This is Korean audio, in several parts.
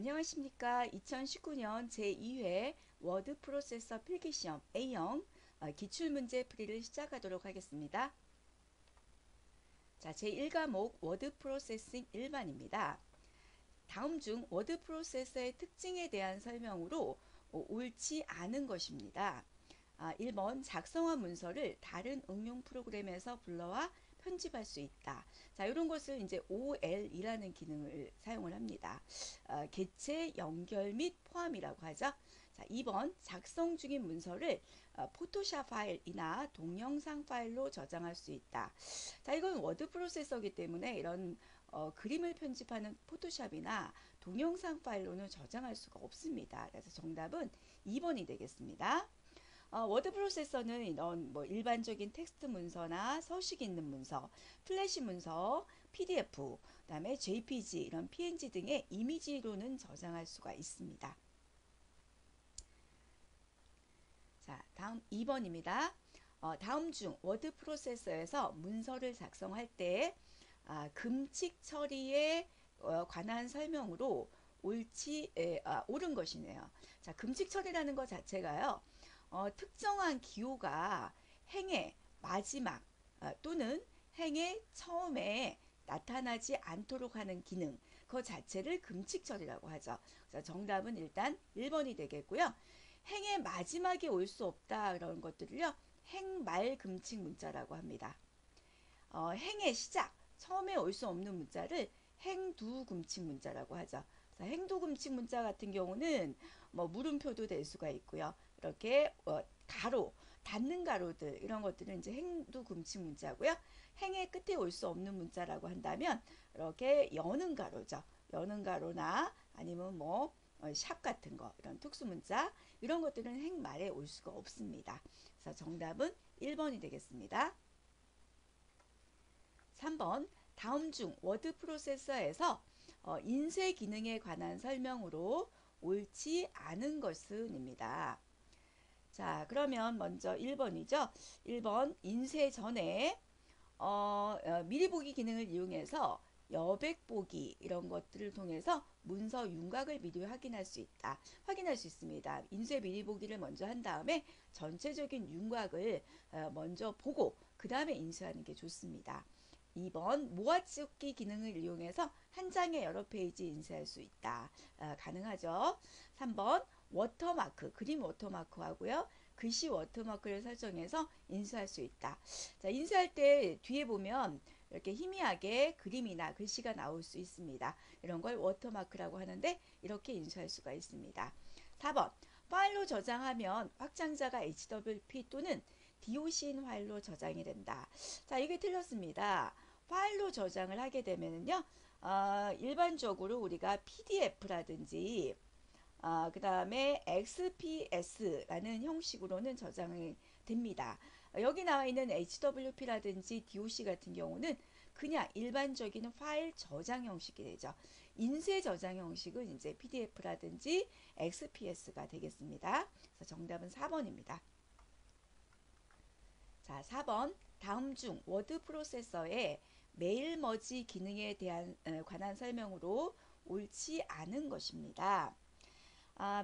안녕하십니까. 2019년 제2회 워드 프로세서 필기시험 A형 기출문제 풀이를 시작하도록 하겠습니다. 자, 제1과목 워드 프로세싱 일반입니다. 다음 중 워드 프로세서의 특징에 대한 설명으로 옳지 않은 것입니다. 1번 작성한 문서를 다른 응용 프로그램에서 불러와 편집할 수 있다. 자, 이런 것을 이제 OL이라는 기능을 사용을 합니다. 개체, 연결 및 포함이라고 하죠. 자, 2번 작성 중인 문서를 포토샵 파일이나 동영상 파일로 저장할 수 있다. 자, 이건 워드 프로세서이기 때문에 이런 그림을 편집하는 포토샵이나 동영상 파일로는 저장할 수가 없습니다. 그래서 정답은 2번이 되겠습니다. 워드 프로세서는 이런 일반적인 텍스트 문서나 서식 있는 문서, 플래시 문서, PDF, 그다음에 JPG, 이런 PNG 등의 이미지로는 저장할 수가 있습니다. 자, 다음 2번입니다. 다음 중 워드 프로세서에서 문서를 작성할 때 금칙 처리에 관한 설명으로 옳은 것이네요. 자, 금칙 처리라는 것 자체가요. 특정한 기호가 행의 마지막 또는 행의 처음에 나타나지 않도록 하는 기능, 그 자체를 금칙 처리라고 하죠. 그래서 정답은 일단 1번이 되겠고요. 행의 마지막에 올 수 없다 그런 것들을요, 행말 금칙 문자라고 합니다. 행의 시작, 처음에 올 수 없는 문자를 행두 금칙 문자라고 하죠. 행두 금칙 문자 같은 경우는 물음표도 될 수가 있고요. 이렇게 가로, 닫는 가로들 이런 것들은 이제 행두 금칙 문자고요. 행의 끝에 올 수 없는 문자라고 한다면 이렇게 여는 가로죠. 여는 가로나 아니면 샵 같은 거, 이런 특수 문자 이런 것들은 행 말에 올 수가 없습니다. 그래서 정답은 1번이 되겠습니다. 3번 다음 중 워드 프로세서에서 인쇄 기능에 관한 설명으로 옳지 않은 것은입니다. 자, 그러면 먼저 1번이죠. 1번 인쇄 전에 미리 보기 기능을 이용해서 여백 보기 이런 것들을 통해서 문서 윤곽을 미리 확인할 수 있다. 확인할 수 있습니다. 인쇄 미리 보기를 먼저 한 다음에 전체적인 윤곽을 먼저 보고 그 다음에 인쇄하는 게 좋습니다. 2번 모아찍기 기능을 이용해서 한 장에 여러 페이지 인쇄할 수 있다. 가능하죠. 3번 워터마크, 그림 워터마크 하고요. 글씨 워터마크를 설정해서 인쇄할 수 있다. 자, 인쇄할 때 뒤에 보면 이렇게 희미하게 그림이나 글씨가 나올 수 있습니다. 이런 걸 워터마크라고 하는데 이렇게 인쇄할 수가 있습니다. 4번 파일로 저장하면 확장자가 HWP 또는 DOC인 파일로 저장이 된다. 자, 이게 틀렸습니다. 파일로 저장을 하게 되면요, 일반적으로 우리가 PDF라든지 그 다음에 XPS라는 형식으로는 저장이 됩니다. 여기 나와 있는 HWP라든지 DOC 같은 경우는 그냥 일반적인 파일 저장 형식이 되죠. 인쇄 저장 형식은 이제 PDF라든지 XPS가 되겠습니다. 그래서 정답은 4번입니다. 자, 4번 다음 중 워드 프로세서의 메일 머지 기능에 대한 관한 설명으로 옳지 않은 것입니다.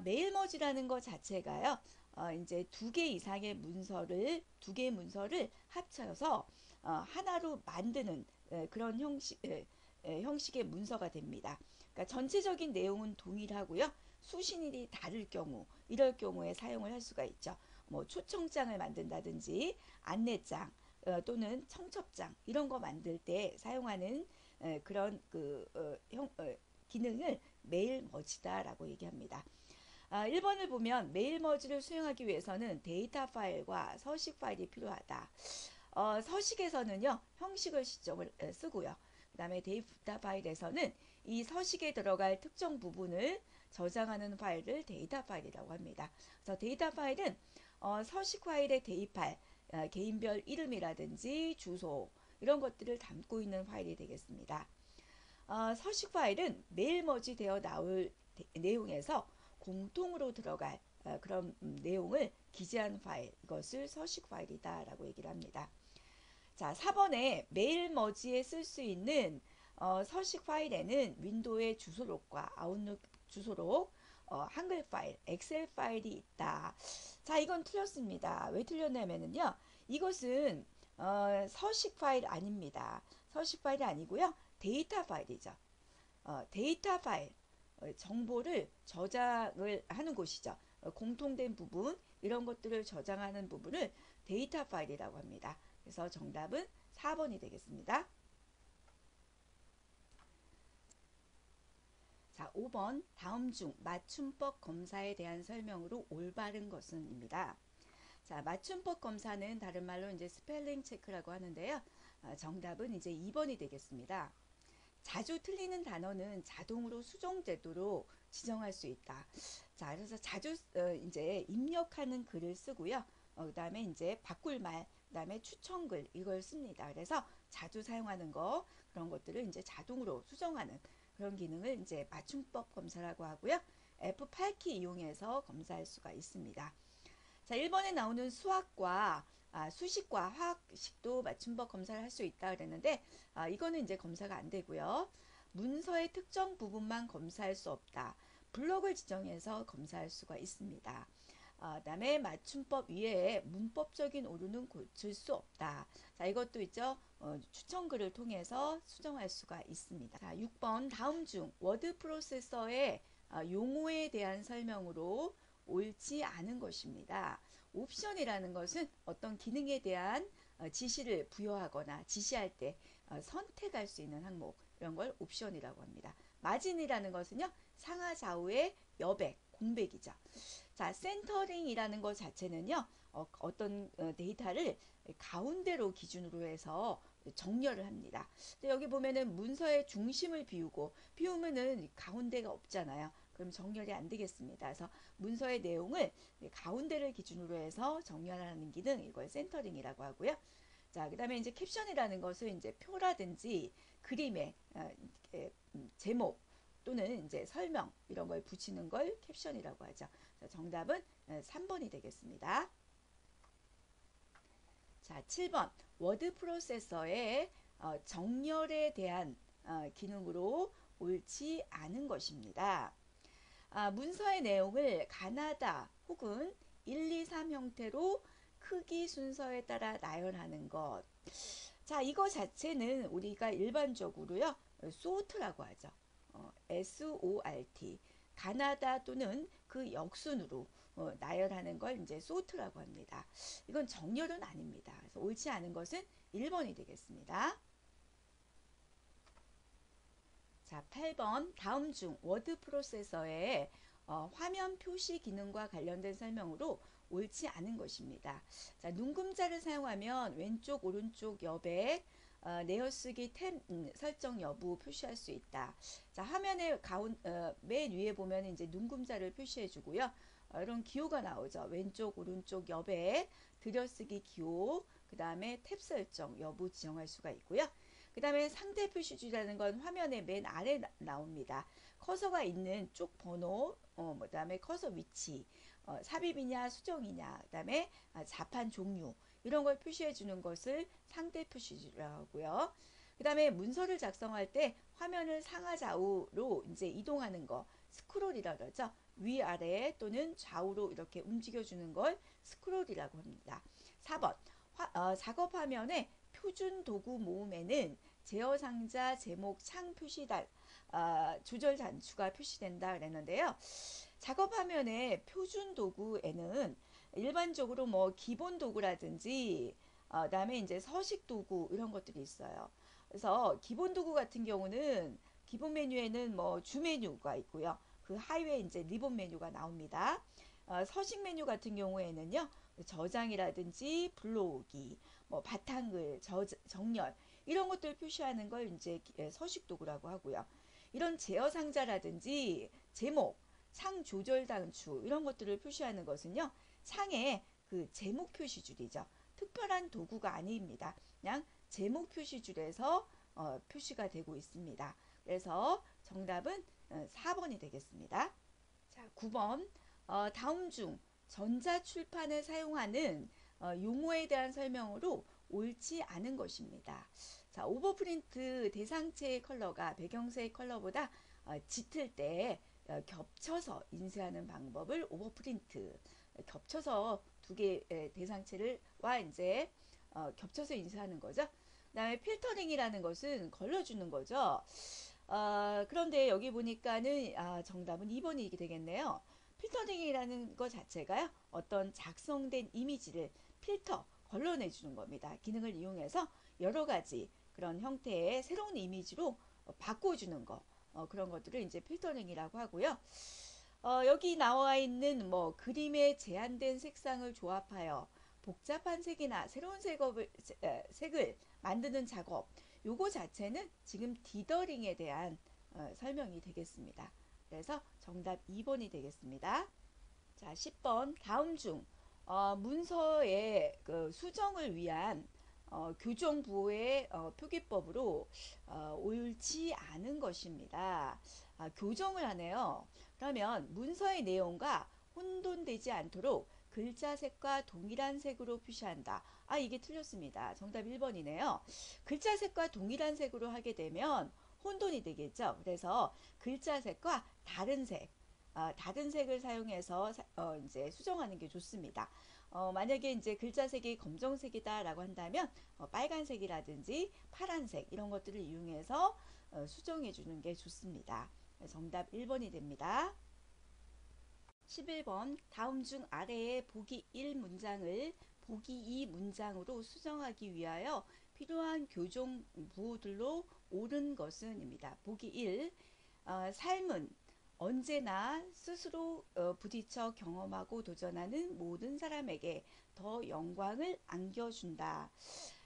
메일 머지라는 것 자체가요. 이제 두 개 이상의 문서를 두 개의 문서를 합쳐서 하나로 만드는 그런 형식의 문서가 됩니다. 그러니까 전체적인 내용은 동일하고요. 수신일이 다를 경우, 이럴 경우에 사용을 할 수가 있죠. 초청장을 만든다든지 안내장 또는 청첩장 이런 거 만들 때 사용하는 그런 기능을 메일 머지다라고 얘기합니다. 1번을 보면 메일 머지를 수행하기 위해서는 데이터 파일과 서식 파일이 필요하다. 서식에서는요, 형식을 시점을 쓰고요. 그 다음에 데이터 파일에서는 이 서식에 들어갈 특정 부분을 저장하는 파일을 데이터 파일이라고 합니다. 그래서 데이터 파일은 서식 파일의 대입할 개인별 이름이라든지 주소 이런 것들을 담고 있는 파일이 되겠습니다. 서식 파일은 메일 머지 되어 나올 내용에서 공통으로 들어갈 그런 내용을 기재한 파일, 이것을 서식 파일이다 라고 얘기를 합니다. 자, 4번에 메일 머지에 쓸 수 있는 서식 파일에는 윈도우의 주소록과 아웃룩 주소록, 한글 파일, 엑셀 파일이 있다. 자, 이건 틀렸습니다. 왜 틀렸냐면요. 이것은 서식 파일 아닙니다. 서식 파일이 아니고요. 데이터 파일이죠. 데이터 파일, 정보를 저장을 하는 곳이죠. 공통된 부분, 이런 것들을 저장하는 부분을 데이터 파일이라고 합니다. 그래서 정답은 4번이 되겠습니다. 자, 5번 다음 중 맞춤법 검사에 대한 설명으로 올바른 것은입니다. 자, 맞춤법 검사는 다른 말로 이제 스펠링 체크라고 하는데요. 정답은 이제 2번이 되겠습니다. 자주 틀리는 단어는 자동으로 수정 제도로 지정할 수 있다. 자, 그래서 자주 이제 입력하는 글을 쓰고요. 그다음에 이제 바꿀 말, 그다음에 추천글 이걸 씁니다. 그래서 자주 사용하는 거 그런 것들을 이제 자동으로 수정하는 그런 기능을 이제 맞춤법 검사라고 하고요. F8키 이용해서 검사할 수가 있습니다. 자, 1번에 나오는 수식과 화학식도 맞춤법 검사를 할 수 있다 그랬는데 이거는 이제 검사가 안 되고요. 문서의 특정 부분만 검사할 수 없다. 블록을 지정해서 검사할 수가 있습니다. 그다음에 맞춤법 이외에 문법적인 오류는 고칠 수 없다. 자, 이것도 있죠. 추천글을 통해서 수정할 수가 있습니다. 자, 6번 다음 중 워드 프로세서의 용어에 대한 설명으로 옳지 않은 것입니다. 옵션이라는 것은 어떤 기능에 대한 지시를 부여하거나 지시할 때 선택할 수 있는 항목, 이런 걸 옵션이라고 합니다. 마진이라는 것은요, 상하 좌우의 여백, 공백이죠. 자, 센터링이라는 것 자체는요, 어떤 데이터를 가운데로 기준으로 해서 정렬을 합니다. 여기 보면은 문서의 중심을 비우면은 가운데가 없잖아요. 그럼 정렬이 안 되겠습니다. 그래서 문서의 내용을 가운데를 기준으로 해서 정렬하는 기능, 이걸 센터링이라고 하고요. 자, 그다음에 이제 캡션이라는 것은 이제 표라든지 그림의 제목 또는 이제 설명 이런 걸 붙이는 걸 캡션이라고 하죠. 자, 정답은 3번이 되겠습니다. 자, 7번 워드 프로세서의 정렬에 대한 기능으로 옳지 않은 것입니다. 문서의 내용을 가나다 혹은 1, 2, 3 형태로 크기 순서에 따라 나열하는 것. 자, 이거 자체는 우리가 일반적으로요, sort라고 하죠. SORT. 가나다 또는 그 역순으로 나열하는 걸 이제 sort라고 합니다. 이건 정렬은 아닙니다. 그래서 옳지 않은 것은 1번이 되겠습니다. 자, 8번 다음 중 워드 프로세서의 화면 표시 기능과 관련된 설명으로 옳지 않은 것입니다. 자, 눈금자를 사용하면 왼쪽 오른쪽 여백 내어쓰기 탭 설정 여부 표시할 수 있다. 자, 화면의 맨 위에 보면 이제 눈금자를 표시해 주고요. 이런 기호가 나오죠. 왼쪽 오른쪽 여백 들여쓰기 기호, 그 다음에 탭 설정 여부 지정할 수가 있고요. 그 다음에 상대 표시줄이라는 건 화면의 맨 아래 나옵니다. 커서가 있는 쪽 번호, 그 다음에 커서 위치, 삽입이냐 수정이냐, 그 다음에 자판 종류 이런 걸 표시해 주는 것을 상대 표시줄이라고 하고요. 그 다음에 문서를 작성할 때 화면을 상하 좌우로 이제 이동하는 거 스크롤이라고 그러죠. 위아래 또는 좌우로 이렇게 움직여 주는 걸 스크롤이라고 합니다. 4번 작업 화면에 표준 도구 모음에는 제어 상자, 제목, 창 표시달, 조절 단추가 표시된다 그랬는데요. 작업 화면에 표준 도구에는 일반적으로 뭐 기본 도구라든지 그다음에 이제 서식 도구 이런 것들이 있어요. 그래서 기본 도구 같은 경우는 기본 메뉴에는 뭐 주 메뉴가 있고요. 그 하위에 이제 리본 메뉴가 나옵니다. 서식 메뉴 같은 경우에는요. 저장이라든지 불러오기, 뭐 바탕글, 정렬 이런 것들 표시하는 걸 이제 서식 도구라고 하고요. 이런 제어 상자라든지 제목, 창 조절 단추 이런 것들을 표시하는 것은요. 창에 그 제목 표시줄이죠. 특별한 도구가 아닙니다. 그냥 제목 표시줄에서 표시가 되고 있습니다. 그래서 정답은 4번이 되겠습니다. 자, 9번 다음 중 전자출판에 사용하는 용어에 대한 설명으로 옳지 않은 것입니다. 자, 오버프린트 대상체의 컬러가 배경색 컬러보다 짙을 때 겹쳐서 인쇄하는 방법을 오버프린트, 겹쳐서 두 개의 대상체를 와 이제 겹쳐서 인쇄하는 거죠. 그다음에 필터링이라는 것은 걸러주는 거죠. 그런데 여기 보니까는 정답은 2번이 되겠네요. 필터링이라는 것 자체가요, 어떤 작성된 이미지를 필터, 걸러내주는 겁니다. 기능을 이용해서 여러 가지 그런 형태의 새로운 이미지로 바꿔주는 거, 그런 것들을 이제 필터링이라고 하고요. 여기 나와 있는 뭐 그림에 제한된 색상을 조합하여 복잡한 색이나 새로운 색을 만드는 작업, 요거 자체는 지금 디더링에 대한 설명이 되겠습니다. 그래서 정답 2번이 되겠습니다. 자, 10번 다음 중 문서의 그 수정을 위한 교정부호의 표기법으로 옳지 않은 것입니다. 교정을 하네요. 그러면 문서의 내용과 혼돈되지 않도록 글자 색과 동일한 색으로 표시한다. 이게 틀렸습니다. 정답 1번이네요. 글자 색과 동일한 색으로 하게 되면 혼돈이 되겠죠. 그래서 글자 색과 다른 색, 다른 색을 사용해서 이제 수정하는 게 좋습니다. 만약에 이제 글자색이 검정색이다라고 한다면 빨간색이라든지 파란색 이런 것들을 이용해서 수정해 주는 게 좋습니다. 정답 1번이 됩니다. 11번 다음 중 아래의 보기 1 문장을 보기 2 문장으로 수정하기 위하여 필요한 교정 부호들로 옳은 것은 입니다. 보기 1 삶은 언제나 스스로 부딪혀 경험하고 도전하는 모든 사람에게 더 영광을 안겨준다.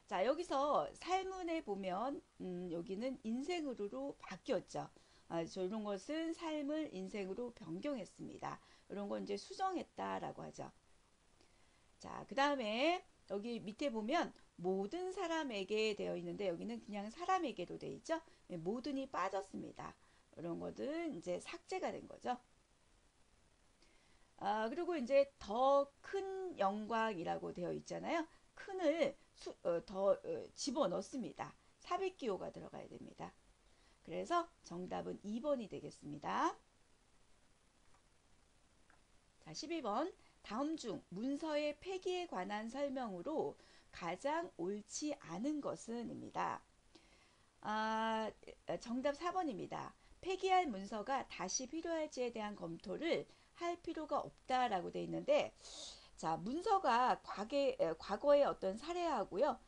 자, 여기서 삶은에 보면 여기는 인생으로로 바뀌었죠. 이런 것은 삶을 인생으로 변경했습니다. 이런 건 이제 수정했다라고 하죠. 자, 그 다음에 여기 밑에 보면 모든 사람에게 되어 있는데 여기는 그냥 사람에게로 되어 있죠. 모든이 빠졌습니다. 이런 것은 이제 삭제가 된 거죠. 그리고 이제 더 큰 영광이라고 되어 있잖아요. 큰을 더 집어넣습니다. 삽입기호가 들어가야 됩니다. 그래서 정답은 2번이 되겠습니다. 자, 12번 다음 중 문서의 폐기에 관한 설명으로 가장 옳지 않은 것은 입니다. 정답 4번입니다. 폐기할 문서가 다시 필요할지에 대한 검토를 할 필요가 없다라고 되어 있는데, 자, 문서가 과거의 어떤 사례하고요,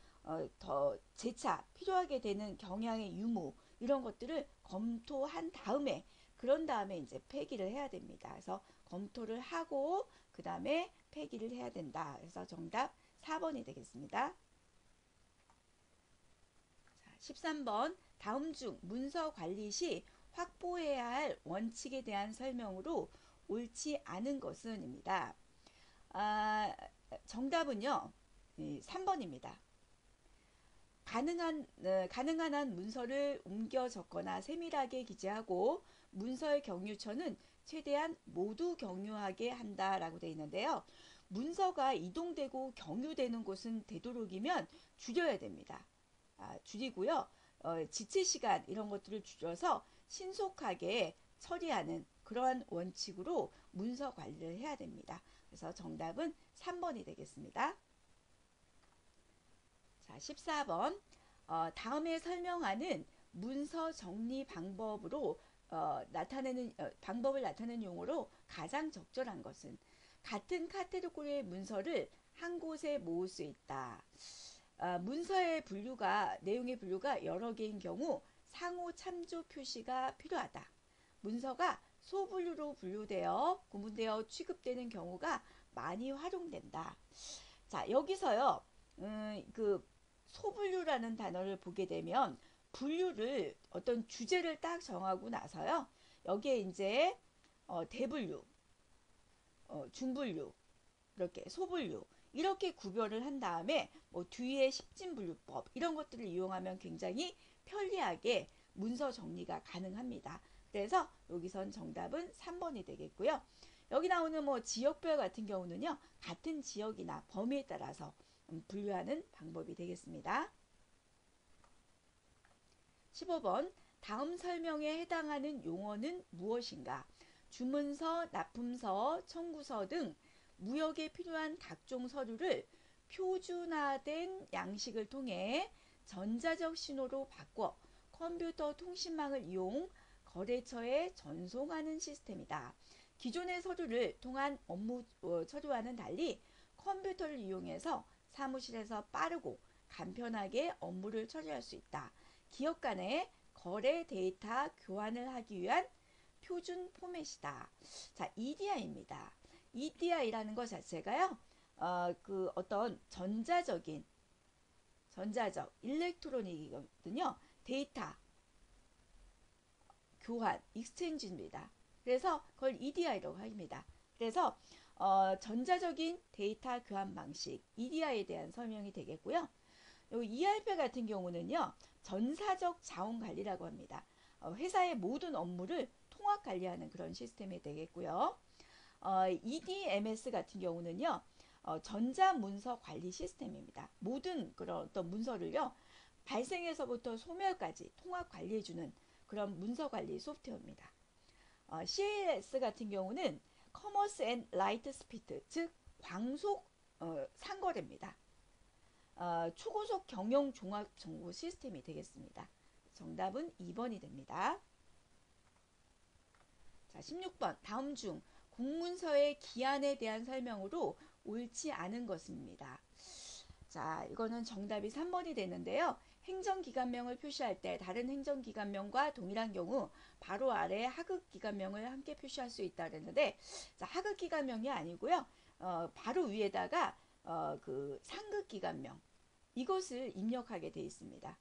더 재차 필요하게 되는 경향의 유무 이런 것들을 검토한 다음에 그런 다음에 이제 폐기를 해야 됩니다. 그래서 검토를 하고 그 다음에 폐기를 해야 된다. 그래서 정답 4번이 되겠습니다. 자, 13번 다음 중 문서 관리 시 확보해야 할 원칙에 대한 설명으로 옳지 않은 것은 입니다. 정답은요 3번입니다. 가능한 한 문서를 옮겨 적거나 세밀하게 기재하고 문서의 경유처는 최대한 모두 경유하게 한다라고 되어 있는데요. 문서가 이동되고 경유되는 곳은 되도록이면 줄여야 됩니다. 줄이고요. 지체 시간 이런 것들을 줄여서 신속하게 처리하는 그러한 원칙으로 문서 관리를 해야 됩니다. 그래서 정답은 3번이 되겠습니다. 자, 14번 다음에 설명하는 문서 정리 방법으로 방법을 나타내는 용어로 가장 적절한 것은 같은 카테고리의 문서를 한 곳에 모을 수 있다. 문서의 내용의 분류가 여러 개인 경우 상호 참조 표시가 필요하다. 문서가 소분류로 분류되어 구분되어 취급되는 경우가 많이 활용된다. 자, 여기서요, 그 소분류라는 단어를 보게 되면 분류를 어떤 주제를 딱 정하고 나서요, 여기에 이제 대분류, 중분류, 이렇게 소분류 이렇게 구별을 한 다음에 뭐 뒤에 십진분류법 이런 것들을 이용하면 굉장히 편리하게 문서 정리가 가능합니다. 그래서 여기선 정답은 3번이 되겠고요. 여기 나오는 뭐 지역별 같은 경우는요, 같은 지역이나 범위에 따라서 분류하는 방법이 되겠습니다. 15번 다음 설명에 해당하는 용어는 무엇인가? 주문서, 납품서, 청구서 등 무역에 필요한 각종 서류를 표준화된 양식을 통해 전자적 신호로 바꿔 컴퓨터 통신망을 이용 거래처에 전송하는 시스템이다. 기존의 서류를 통한 업무 서류와는 달리 컴퓨터를 이용해서 사무실에서 빠르고 간편하게 업무를 처리할 수 있다. 기업 간의 거래 데이터 교환을 하기 위한 표준 포맷이다. 자, EDI입니다. EDI라는 것 자체가요, 어떤 일렉트로닉이거든요. 데이터 교환, 익스체인지입니다. 그래서 그걸 EDI라고 합니다. 그래서 전자적인 데이터 교환 방식, EDI에 대한 설명이 되겠고요. 요 ERP 같은 경우는요, 전사적 자원 관리라고 합니다. 회사의 모든 업무를 통합 관리하는 그런 시스템이 되겠고요. EDMS 같은 경우는요, 전자문서 관리 시스템입니다. 모든 그런 어떤 문서를요, 발생에서부터 소멸까지 통합 관리해주는 그런 문서 관리 소프트웨어입니다. CAS 같은 경우는 커머스 앤 라이트 스피드, 즉 광속 상거래입니다. 초고속 경영 종합 정보 시스템이 되겠습니다. 정답은 2번이 됩니다. 자, 16번 다음 중 공문서의 기한에 대한 설명으로 옳지 않은 것입니다. 자, 이거는 정답이 3번이 되는데요. 행정기관명을 표시할 때 다른 행정기관명과 동일한 경우 바로 아래 하급기관명을 함께 표시할 수 있다 그랬는데, 자, 하급기관명이 아니고요. 바로 위에다가 그 상급기관명 이것을 입력하게 되어 있습니다.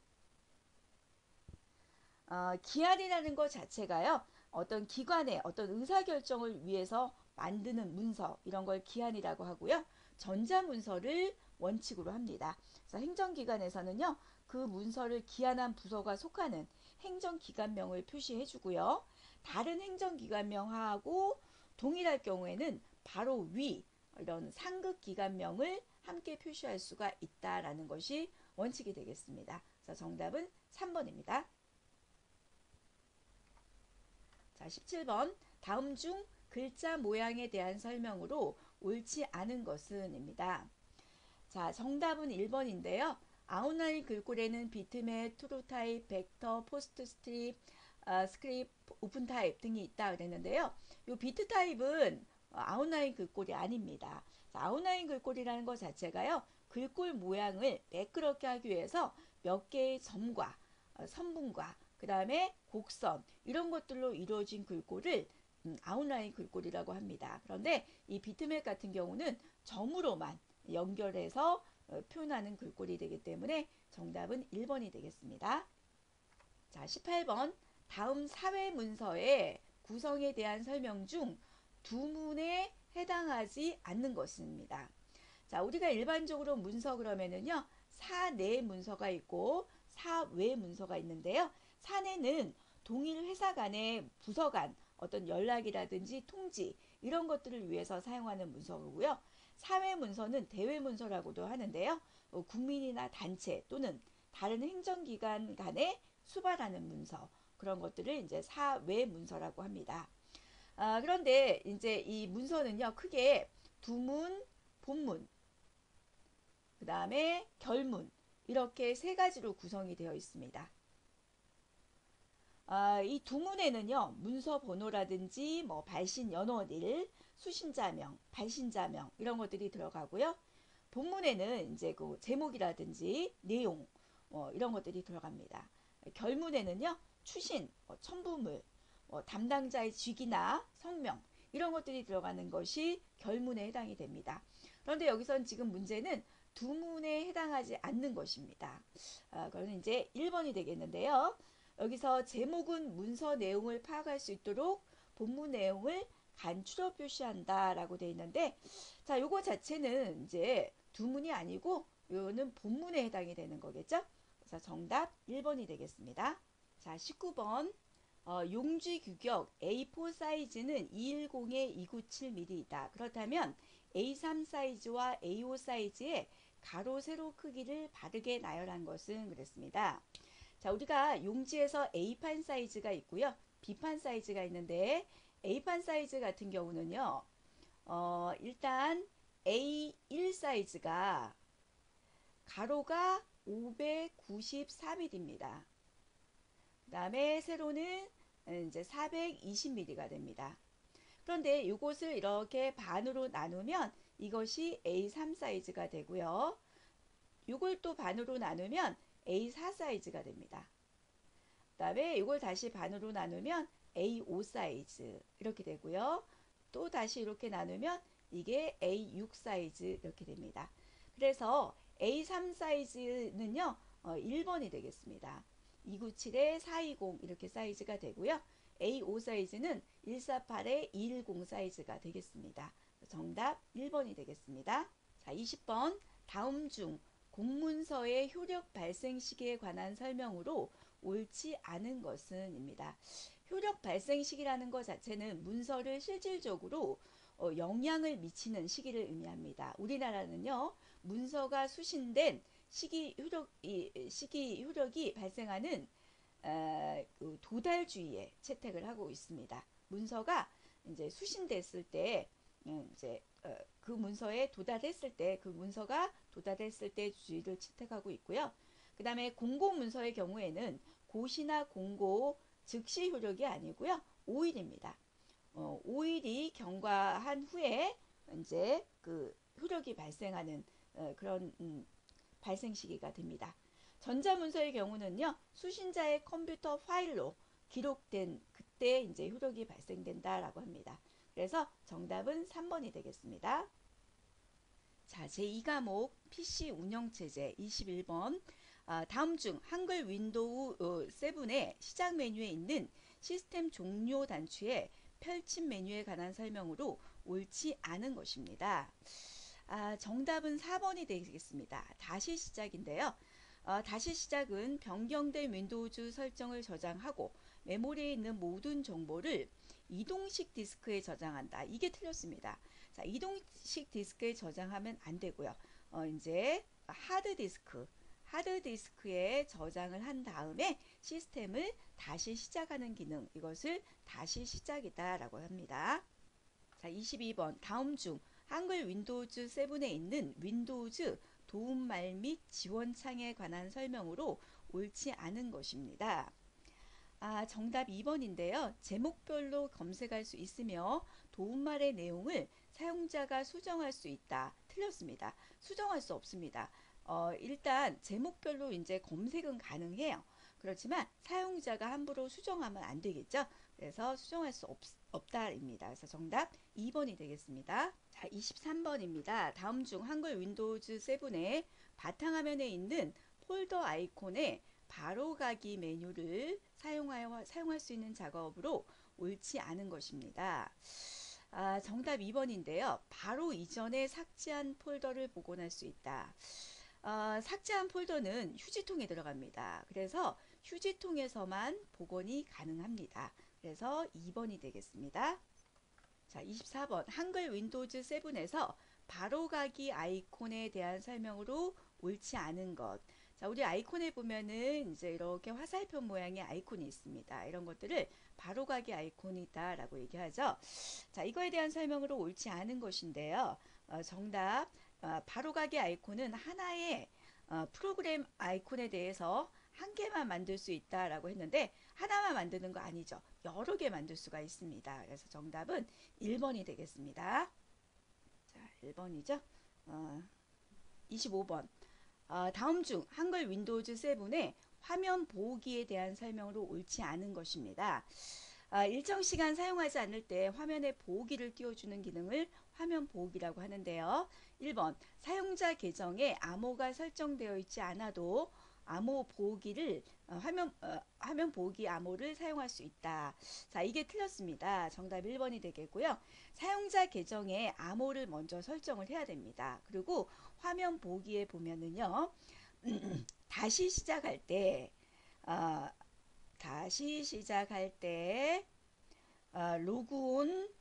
기한이라는 것 자체가요, 어떤 기관의 어떤 의사결정을 위해서 만드는 문서, 이런 걸 기한이라고 하고요. 전자문서를 원칙으로 합니다. 그래서 행정기관에서는요, 그 문서를 기한한 부서가 속하는 행정기관명을 표시해 주고요. 다른 행정기관명하고 동일할 경우에는 바로 위, 이런 상급기관명을 함께 표시할 수가 있다라는 것이 원칙이 되겠습니다. 그래서 정답은 3번입니다. 자, 17번 다음 중 글자 모양에 대한 설명으로 옳지 않은 것은 입니다. 자, 정답은 1번인데요. 아웃라인 글꼴에는 비트맵, 트루 타입, 벡터, 포스트 스트립, 스크립트, 오픈 타입 등이 있다 그랬는데요. 이 비트 타입은 아웃라인 글꼴이 아닙니다. 자, 아웃라인 글꼴이라는 것 자체가요, 글꼴 모양을 매끄럽게 하기 위해서 몇 개의 점과 선분과 그 다음에 곡선 이런 것들로 이루어진 글꼴을 아웃라인 글꼴이라고 합니다. 그런데 이 비트맵 같은 경우는 점으로만 연결해서 표현하는 글꼴이 되기 때문에 정답은 1번이 되겠습니다. 자, 18번 다음 사회문서의 구성에 대한 설명 중 두문에 해당하지 않는 것입니다. 자, 우리가 일반적으로 문서 그러면은요, 사내 문서가 있고 사외 문서가 있는데요. 사내는 동일 회사 간의 부서 간 어떤 연락이라든지 통지 이런 것들을 위해서 사용하는 문서고요. 사회 문서는 대외 문서라고도 하는데요. 국민이나 단체 또는 다른 행정기관 간에 수발하는 문서, 그런 것들을 이제 사외 문서라고 합니다. 그런데 이제 이 문서는요, 크게 두문, 본문, 그 다음에 결문, 이렇게 세 가지로 구성이 되어 있습니다. 이 두문에는요, 문서 번호라든지 뭐 발신 연월일, 수신자명, 발신자명 이런 것들이 들어가고요. 본문에는 이제 그 제목이라든지 내용 이런 것들이 들어갑니다. 결문에는요, 추신, 첨부물, 담당자의 직위나 성명 이런 것들이 들어가는 것이 결문에 해당이 됩니다. 그런데 여기선 지금 문제는 두문에 해당하지 않는 것입니다. 그러면 이제 1번이 되겠는데요. 여기서 제목은 문서 내용을 파악할 수 있도록 본문 내용을 간추려 표시한다 라고 되어 있는데, 자, 요거 자체는 이제 두문이 아니고 요거는 본문에 해당이 되는 거겠죠. 그래서 정답 1번이 되겠습니다. 자, 19번 용지 규격 A4 사이즈는 210에 297mm이다. 그렇다면 A3 사이즈와 A5 사이즈의 가로 세로 크기를 바르게 나열한 것은 그랬습니다. 자, 우리가 용지에서 A판 사이즈가 있고요. B판 사이즈가 있는데 A판 사이즈 같은 경우는요. 일단 A1 사이즈가 가로가 594mm입니다. 그 다음에 세로는 이제 420mm가 됩니다. 그런데 이것을 이렇게 반으로 나누면 이것이 A3 사이즈가 되고요. 이걸 또 반으로 나누면 A4 사이즈가 됩니다. 그 다음에 이걸 다시 반으로 나누면 A5 사이즈 이렇게 되고요. 또 다시 이렇게 나누면 이게 A6 사이즈 이렇게 됩니다. 그래서 A3 사이즈는요 1번이 되겠습니다. 297에 420 이렇게 사이즈가 되고요. A5 사이즈는 148에 210 사이즈가 되겠습니다. 정답 1번이 되겠습니다. 자, 20번 다음 중 공문서의 효력 발생 시기에 관한 설명으로 옳지 않은 것은 입니다. 효력 발생 시기라는 것 자체는 문서를 실질적으로 영향을 미치는 시기를 의미합니다. 우리나라는요 문서가 수신된 시기 효력이 발생하는 그 도달주의에 채택을 하고 있습니다. 문서가 이제 수신됐을 때 이제 그 문서에 도달했을 때 그 문서가 도달했을 때 주의를 채택하고 있고요. 그 다음에 공고 문서의 경우에는 고시나 공고 즉시 효력이 아니고요. 5일입니다. 5일이 경과한 후에 이제 그 효력이 발생하는 그런 발생 시기가 됩니다. 전자문서의 경우는요. 수신자의 컴퓨터 파일로 기록된 그때 이제 효력이 발생된다라고 합니다. 그래서 정답은 3번이 되겠습니다. 자, 제2과목 PC 운영체제 21번 다음 중 한글 윈도우 7의 시작 메뉴에 있는 시스템 종료 단추의 펼침 메뉴에 관한 설명으로 옳지 않은 것입니다. 정답은 4번이 되겠습니다. 다시 시작인데요. 다시 시작은 변경된 윈도우즈 설정을 저장하고 메모리에 있는 모든 정보를 이동식 디스크에 저장한다. 이게 틀렸습니다. 자, 이동식 디스크에 저장하면 안 되고요. 이제 하드디스크에 저장을 한 다음에 시스템을 다시 시작하는 기능, 이것을 다시 시작이다라고 합니다. 자, 22번 다음 중 한글 윈도우즈 7에 있는 윈도우즈 도움말 및 지원창에 관한 설명으로 옳지 않은 것입니다. 정답 2번인데요. 제목별로 검색할 수 있으며 도움말의 내용을 사용자가 수정할 수 있다. 틀렸습니다. 수정할 수 없습니다. 일단 제목별로 이제 검색은 가능해요. 그렇지만 사용자가 함부로 수정하면 안 되겠죠. 그래서 수정할 수 없다입니다. 그래서 정답 2번이 되겠습니다. 자, 23번입니다. 다음 중 한글 윈도우즈 7의 바탕화면에 있는 폴더 아이콘의 바로가기 메뉴를 사용할 수 있는 작업으로 옳지 않은 것입니다. 정답 2번인데요. 바로 이전에 삭제한 폴더를 복원할 수 있다. 삭제한 폴더는 휴지통에 들어갑니다. 그래서 휴지통에서만 복원이 가능합니다. 그래서 2번이 되겠습니다. 자, 24번 한글 윈도우즈 7에서 바로가기 아이콘에 대한 설명으로 옳지 않은 것. 자, 우리 아이콘에 보면은 이제 이렇게 화살표 모양의 아이콘이 있습니다. 이런 것들을 바로가기 아이콘이다 라고 얘기하죠. 자, 이거에 대한 설명으로 옳지 않은 것인데요. 정답 바로가기 아이콘은 하나의 프로그램 아이콘에 대해서 한 개만 만들 수 있다라고 했는데 하나만 만드는 거 아니죠. 여러 개 만들 수가 있습니다. 그래서 정답은 1번이 되겠습니다. 자, 1번이죠. 25번 다음 중 한글 윈도우즈 7의 화면 보호기에 대한 설명으로 옳지 않은 것입니다. 일정 시간 사용하지 않을 때 화면에 보호기를 띄워주는 기능을 화면 보호기라고 하는데요. 1번 사용자 계정에 암호가 설정되어 있지 않아도 암호 보호기를 화면 보호기 암호를 사용할 수 있다. 자, 이게 틀렸습니다. 정답 1번이 되겠고요. 사용자 계정에 암호를 먼저 설정을 해야 됩니다. 그리고 화면 보호기에 보면은요. 다시 시작할 때 로그온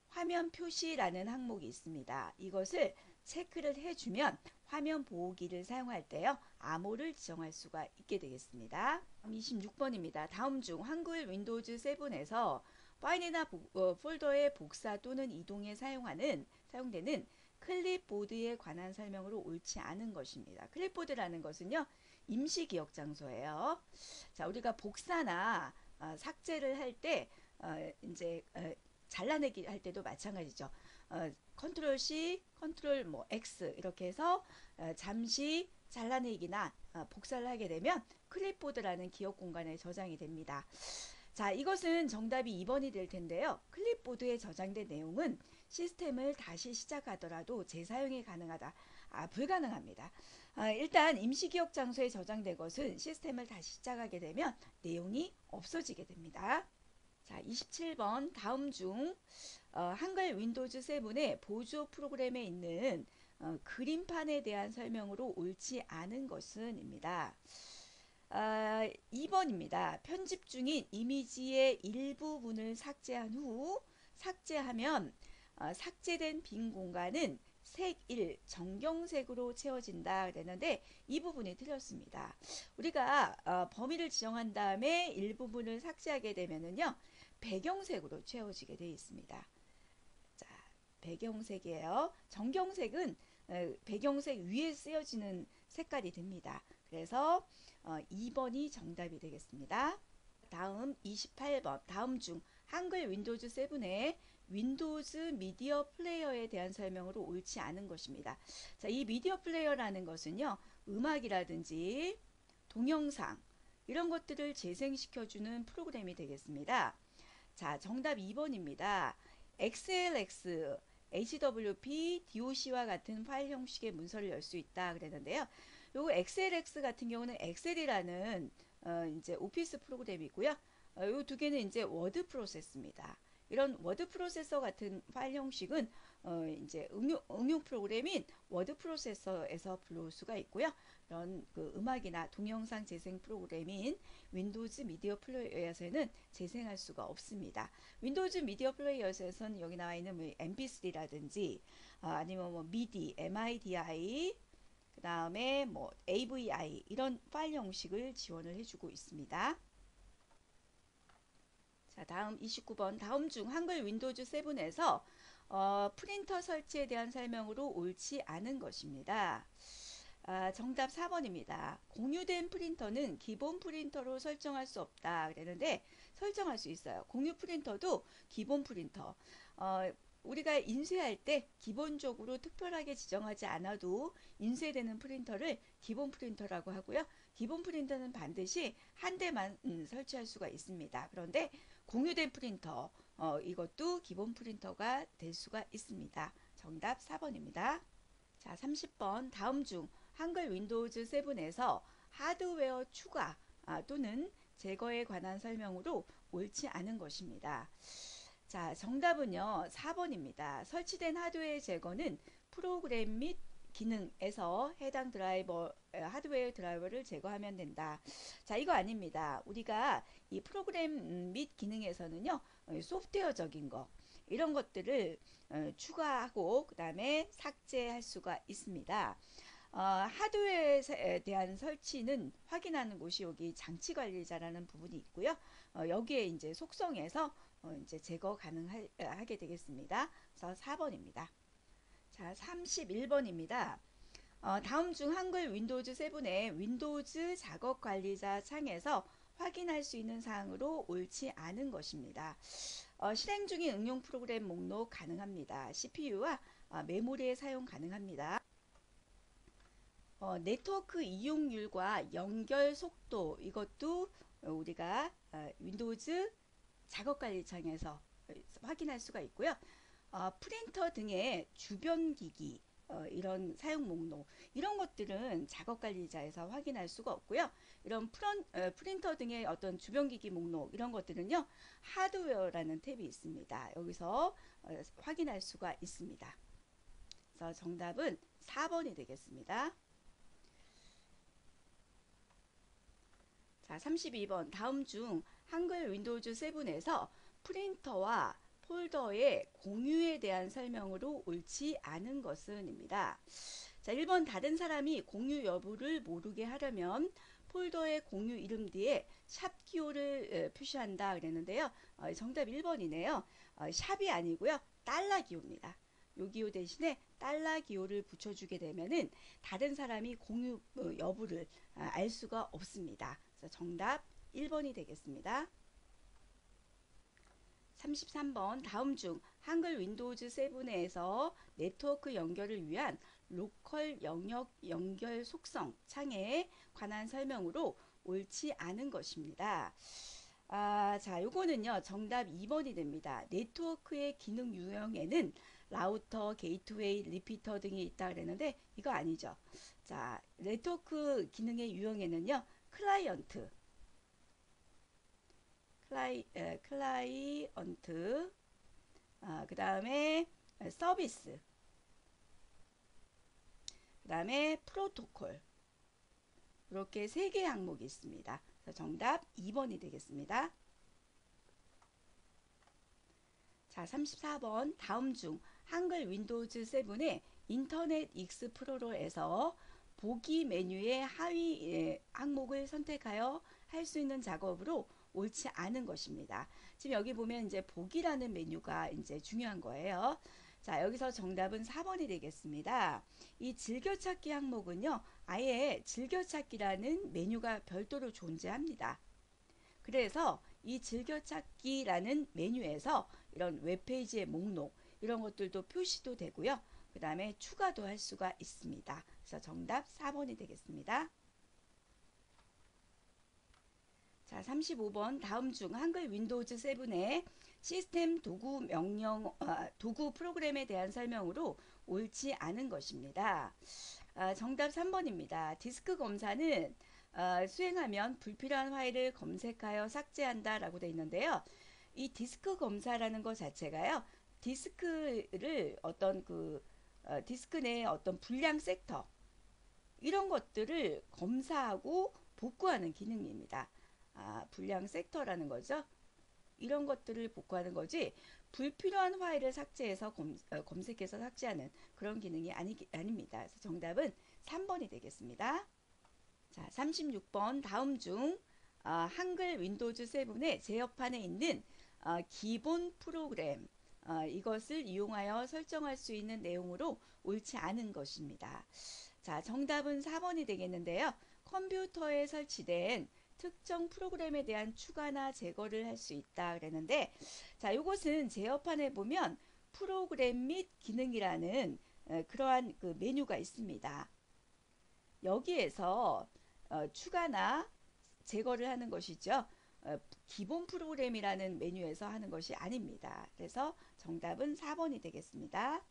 화면 표시라는 항목이 있습니다. 이것을 체크를 해주면 화면 보호기를 사용할 때요 암호를 지정할 수가 있게 되겠습니다. 26번입니다. 다음 중 한글 윈도우즈 7에서 파일이나 폴더의 복사 또는 이동에 사용되는 클립보드에 관한 설명으로 옳지 않은 것입니다. 클립보드라는 것은요 임시 기억 장소예요. 자, 우리가 복사나 삭제를 할 때 이제 잘라내기 할 때도 마찬가지죠. 컨트롤 C, 컨트롤 뭐 X 이렇게 해서 잠시 잘라내기나 복사를 하게 되면 클립보드라는 기억 공간에 저장이 됩니다. 자, 이것은 정답이 2번이 될 텐데요. 클립보드에 저장된 내용은 시스템을 다시 시작하더라도 재사용이 가능하다. 불가능합니다. 일단 임시기억 장소에 저장된 것은 시스템을 다시 시작하게 되면 내용이 없어지게 됩니다. 자, 27번 다음 중 한글 윈도우즈 7의 보조 프로그램에 있는 그림판에 대한 설명으로 옳지 않은 것은 입니다. 2번입니다. 편집 중인 이미지의 일부분을 삭제한 후 삭제하면 삭제된 빈 공간은 색 1, 정경색으로 채워진다 그랬는데 이 부분이 틀렸습니다. 우리가 범위를 지정한 다음에 일부분을 삭제하게 되면은요 배경색으로 채워지게 되어 있습니다. 자, 배경색이에요. 정경색은 배경색 위에 쓰여지는 색깔이 됩니다. 그래서 2번이 정답이 되겠습니다. 다음 28번 다음 중 한글 윈도우즈 7의 윈도우즈 미디어 플레이어에 대한 설명으로 옳지 않은 것입니다. 자, 이 미디어 플레이어라는 것은요 음악이라든지 동영상 이런 것들을 재생시켜주는 프로그램이 되겠습니다. 자, 정답 2번입니다. XLX, HWP, DOC와 같은 파일 형식의 문서를 열 수 있다 그랬는데요. 요거 XLX 같은 경우는 엑셀이라는 이제 오피스 프로그램이고요. 요 두 개는 이제 워드 프로세서입니다. 이런 워드 프로세서 같은 파일 형식은 이제 응용 프로그램인 워드 프로세서에서 불러올 수가 있고요. 이런 그 음악이나 동영상 재생 프로그램인 윈도우즈 미디어 플레이어에서는 재생할 수가 없습니다. 윈도우즈 미디어 플레이어에서는 여기 나와 있는 뭐 mp3라든지 아니면 뭐 MIDI, MIDI 그 다음에 뭐 AVI 이런 파일 형식을 지원을 해주고 있습니다. 자, 다음 29번 다음 중 한글 윈도우즈 7에서 프린터 설치에 대한 설명으로 옳지 않은 것입니다. 정답 4번입니다. 공유된 프린터는 기본 프린터로 설정할 수 없다 그랬는데 설정할 수 있어요. 공유 프린터도 기본 프린터 우리가 인쇄할 때 기본적으로 특별하게 지정하지 않아도 인쇄되는 프린터를 기본 프린터라고 하고요. 기본 프린터는 반드시 한 대만 설치할 수가 있습니다. 그런데 공유된 프린터 이것도 기본 프린터가 될 수가 있습니다. 정답 4번입니다. 자, 30번 다음 중 한글 윈도우즈 7에서 하드웨어 추가 또는 제거에 관한 설명으로 옳지 않은 것입니다. 자, 정답은요 4번입니다. 설치된 하드웨어 제거는 프로그램 및 기능에서 해당 하드웨어 드라이버를 제거하면 된다. 자, 이거 아닙니다. 우리가 이 프로그램 및 기능에서는요 소프트웨어적인 거 이런 것들을 추가하고 그 다음에 삭제할 수가 있습니다. 하드웨어에 대한 설치는 확인하는 곳이 여기 장치관리자라는 부분이 있고요. 여기에 이제 속성에서 이제 제거 가능하게 되겠습니다. 그래서 4번입니다. 자, 31번입니다. 다음 중 한글 윈도우즈 7의 윈도우즈 작업관리자 창에서 확인할 수 있는 사항으로 옳지 않은 것입니다. 실행 중인 응용 프로그램 목록 가능합니다. CPU와 메모리에 사용 가능합니다. 네트워크 이용률과 연결 속도 이것도 우리가 윈도우즈 작업관리창에서 확인할 수가 있고요. 프린터 등의 주변 기기 이런 사용 목록 이런 것들은 작업관리자에서 확인할 수가 없고요. 이런 프린터 등의 어떤 주변 기기 목록 이런 것들은요 하드웨어라는 탭이 있습니다. 여기서 확인할 수가 있습니다. 그래서 정답은 4번이 되겠습니다. 자, 32번 다음 중 한글 윈도우즈 7에서 프린터와 폴더의 공유에 대한 설명으로 옳지 않은 것은 입니다. 자, 1번 다른 사람이 공유 여부를 모르게 하려면 폴더의 공유 이름 뒤에 샵 기호를 표시한다 그랬는데요. 정답 1번이네요. 샵이 아니고요. 달러 기호입니다. 요 기호 대신에 달러 기호를 붙여주게 되면은 다른 사람이 공유 여부를 알 수가 없습니다. 그래서 정답 1번이 되겠습니다. 33번 다음 중 한글 윈도우즈 7에서 네트워크 연결을 위한 로컬 영역 연결 속성 창에 관한 설명으로 옳지 않은 것입니다. 자, 요거는요, 정답 2번이 됩니다. 네트워크의 기능 유형에는 라우터, 게이트웨이, 리피터 등이 있다 그랬는데 이거 아니죠. 자, 네트워크 기능의 유형에는요, 클라이언트, 클라이언트, 그 다음에 서비스, 그 다음에 프로토콜, 이렇게 3개 항목이 있습니다. 그래서 정답 2번이 되겠습니다. 자, 34번 다음 중 한글 윈도우즈 7의 인터넷 익스플로러에서 보기 메뉴의 하위 항목을 선택하여 할 수 있는 작업으로 옳지 않은 것입니다. 지금 여기 보면 이제 보기라는 메뉴가 이제 중요한 거예요. 자, 여기서 정답은 4번이 되겠습니다. 이 즐겨찾기 항목은요, 아예 즐겨찾기라는 메뉴가 별도로 존재합니다. 그래서 이 즐겨찾기라는 메뉴에서 이런 웹페이지의 목록, 이런 것들도 표시도 되고요. 그 다음에 추가도 할 수가 있습니다. 그래서 정답 4번이 되겠습니다. 자, 35번 다음 중 한글 윈도우즈 7의 시스템 도구 도구 프로그램에 대한 설명으로 옳지 않은 것입니다. 정답 3번입니다. 디스크 검사는 수행하면 불필요한 파일을 검색하여 삭제한다 라고 되어 있는데요. 이 디스크 검사라는 것 자체가요, 디스크를 어떤 디스크 내의 어떤 불량 섹터, 이런 것들을 검사하고 복구하는 기능입니다. 불량 섹터라는 거죠. 이런 것들을 복구하는 거지, 불필요한 파일을 삭제해서 검색해서 삭제하는 그런 기능이 아닙니다. 그래서 정답은 3번이 되겠습니다. 자, 36번 다음 중 한글 윈도우즈 7의 제어판에 있는 기본 프로그램, 이것을 이용하여 설정할 수 있는 내용으로 옳지 않은 것입니다. 자, 정답은 4번이 되겠는데요. 컴퓨터에 설치된 특정 프로그램에 대한 추가나 제거를 할 수 있다 그랬는데, 자, 이것은 제어판에 보면 프로그램 및 기능이라는 그러한 메뉴가 있습니다. 여기에서 추가나 제거를 하는 것이죠. 기본 프로그램이라는 메뉴에서 하는 것이 아닙니다. 그래서 정답은 4번이 되겠습니다.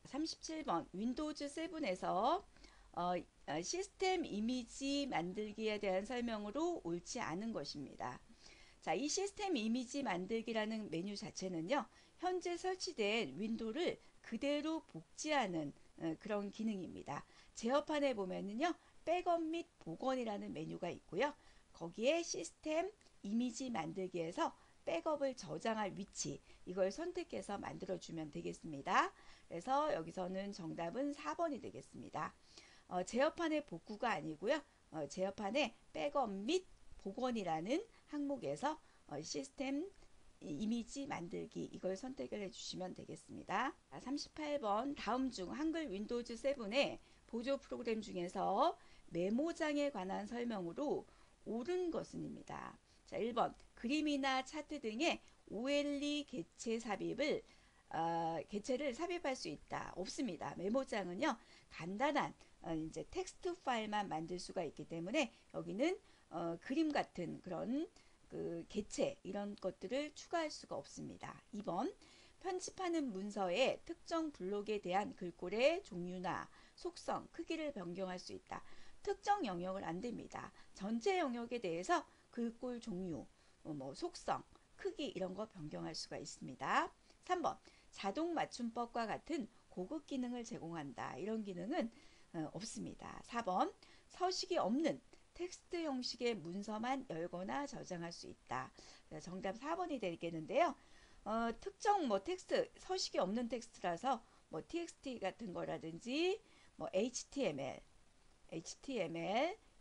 37번 윈도우즈 7에서 시스템 이미지 만들기에 대한 설명으로 옳지 않은 것입니다. 자, 이 시스템 이미지 만들기라는 메뉴 자체는요, 현재 설치된 윈도우를 그대로 복제하는 그런 기능입니다. 제어판에 보면은요, 백업 및 복원이라는 메뉴가 있고요. 거기에 시스템 이미지 만들기에서 백업을 저장할 위치, 이걸 선택해서 만들어주면 되겠습니다. 그래서 여기서는 정답은 4번이 되겠습니다. 제어판의 복구가 아니고요. 제어판의 백업 및 복원이라는 항목에서 시스템 이미지 만들기, 이걸 선택을 해주시면 되겠습니다. 38번 다음 중 한글 윈도우즈 7의 보조 프로그램 중에서 메모장에 관한 설명으로 옳은 것은입니다. 자, 1번 그림이나 차트 등의 OLE 개체를 삽입할 수 있다. 없습니다. 메모장은요, 간단한 이제 텍스트 파일만 만들 수가 있기 때문에 여기는 그림 같은 그런 개체, 이런 것들을 추가할 수가 없습니다. 2번 편집하는 문서의 특정 블록에 대한 글꼴의 종류나 속성, 크기를 변경할 수 있다. 특정 영역을 안 됩니다. 전체 영역에 대해서 글꼴 종류, 속성, 크기, 이런 거 변경할 수가 있습니다. 3번 자동 맞춤법과 같은 고급 기능을 제공한다. 이런 기능은 없습니다. 4번 서식이 없는 텍스트 형식의 문서만 열거나 저장할 수 있다. 정답 4번이 되겠는데요. 특정 뭐 텍스트, 서식이 없는 텍스트라서 뭐 txt 같은 거라든지 뭐 HTML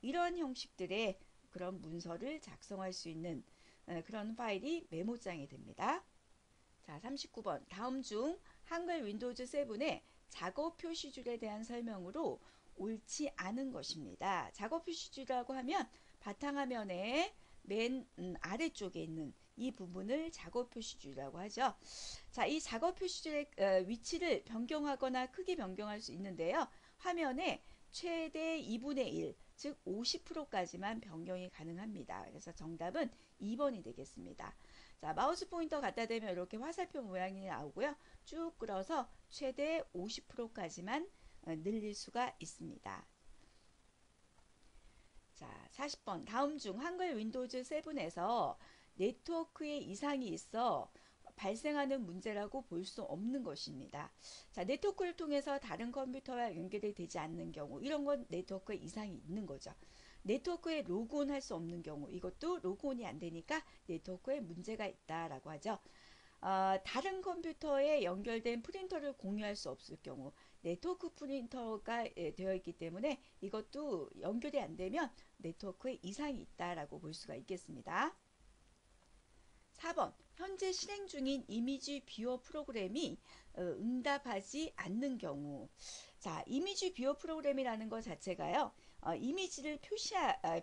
이런 형식들의 그런 문서를 작성할 수 있는 그런 파일이 메모장이 됩니다. 자, 39번. 다음 중 한글 윈도우즈 7의 작업 표시줄에 대한 설명으로 옳지 않은 것입니다. 작업 표시줄이라고 하면 바탕화면의 맨 아래쪽에 있는 이 부분을 작업 표시줄이라고 하죠. 자, 이 작업 표시줄의 위치를 변경하거나 크기 변경할 수 있는데요. 화면에 최대 2분의 1, 즉 50%까지만 변경이 가능합니다. 그래서 정답은 2번이 되겠습니다. 자, 마우스 포인터 갖다 대면 이렇게 화살표 모양이 나오고요. 쭉 끌어서 최대 50%까지만 늘릴 수가 있습니다. 자, 40번. 다음 중 한글 윈도우즈 7에서 네트워크에 이상이 있어 발생하는 문제라고 볼 수 없는 것입니다. 자, 네트워크를 통해서 다른 컴퓨터와 연결이 되지 않는 경우, 이런 건 네트워크에 이상이 있는 거죠. 네트워크에 로그온 할 수 없는 경우, 이것도 로그온이 안 되니까 네트워크에 문제가 있다라고 하죠. 다른 컴퓨터에 연결된 프린터를 공유할 수 없을 경우, 네트워크 프린터가 되어 있기 때문에 이것도 연결이 안 되면 네트워크에 이상이 있다라고 볼 수가 있겠습니다. 4번. 현재 실행 중인 이미지 뷰어 프로그램이 응답하지 않는 경우. 자, 이미지 뷰어 프로그램이라는 것 자체가요. 이미지를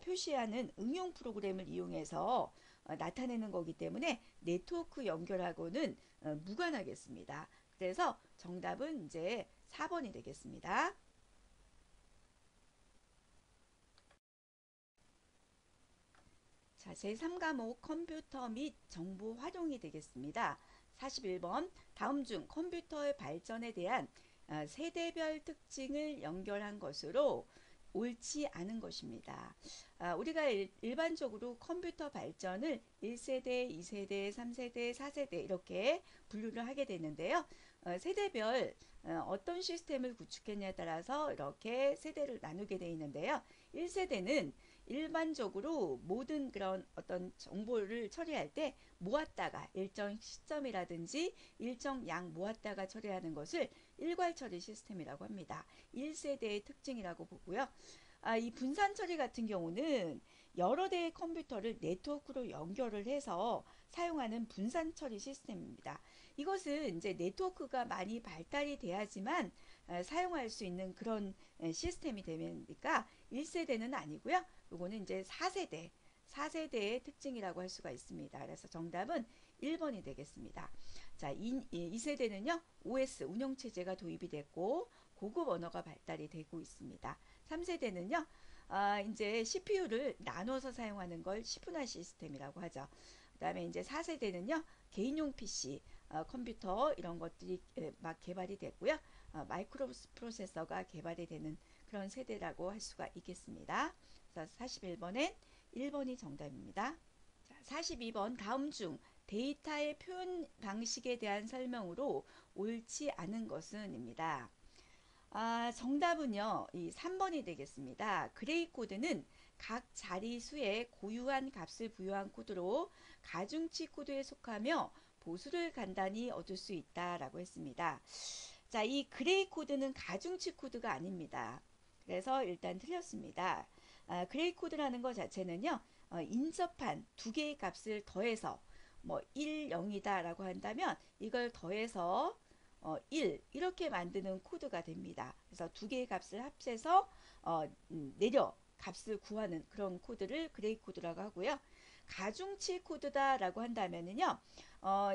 표시하는 응용 프로그램을 이용해서 나타내는 거기 때문에 네트워크 연결하고는 무관하겠습니다. 그래서 정답은 이제 4번이 되겠습니다. 자, 제3과목 컴퓨터 및 정보 활용이 되겠습니다. 41번. 다음 중 컴퓨터의 발전에 대한 세대별 특징을 연결한 것으로 옳지 않은 것입니다. 우리가 일반적으로 컴퓨터 발전을 1세대, 2세대, 3세대, 4세대 이렇게 분류를 하게 되는데요. 세대별 어떤 시스템을 구축했냐에 따라서 이렇게 세대를 나누게 되어 있는데요. 1세대는 일반적으로 모든 그런 어떤 정보를 처리할 때 모았다가 일정 시점이라든지 일정 양 모았다가 처리하는 것을 일괄 처리 시스템이라고 합니다. 1세대의 특징이라고 보고요. 이 분산 처리 같은 경우는 여러 대의 컴퓨터를 네트워크로 연결을 해서 사용하는 분산 처리 시스템입니다. 이것은 이제 네트워크가 많이 발달이 돼야지만 사용할 수 있는 그런 시스템이 되니까 1세대는 아니고요. 요거는 이제 4세대의 특징이라고 할 수가 있습니다. 그래서 정답은 1번이 되겠습니다. 자, 2세대는요, OS 운영체제가 도입이 됐고, 고급 언어가 발달이 되고 있습니다. 3세대는요, 이제 CPU를 나눠서 사용하는 걸 시분화 시스템이라고 하죠. 그 다음에 이제 4세대는요, 개인용 PC, 컴퓨터 이런 것들이 막 개발이 됐고요. 마이크로 프로세서가 개발이 되는 그런 세대라고 할 수가 있겠습니다. 그래서 41번엔 1번이 정답입니다. 자, 42번. 다음 중 데이터의 표현 방식에 대한 설명으로 옳지 않은 것은입니다. 정답은요, 이 3번이 되겠습니다. 그레이 코드는 각 자리수에 고유한 값을 부여한 코드로 가중치 코드에 속하며 보수를 간단히 얻을 수 있다라고 했습니다. 자, 이 그레이 코드는 가중치 코드가 아닙니다. 그래서 일단 틀렸습니다. 그레이 코드라는 것 자체는요, 인접한 두 개의 값을 더해서 뭐 1, 0이다 라고 한다면 이걸 더해서 1 이렇게 만드는 코드가 됩니다. 그래서 두 개의 값을 합해서 내려 값을 구하는 그런 코드를 그레이 코드라고 하고요. 가중치 코드다라고 한다면은요,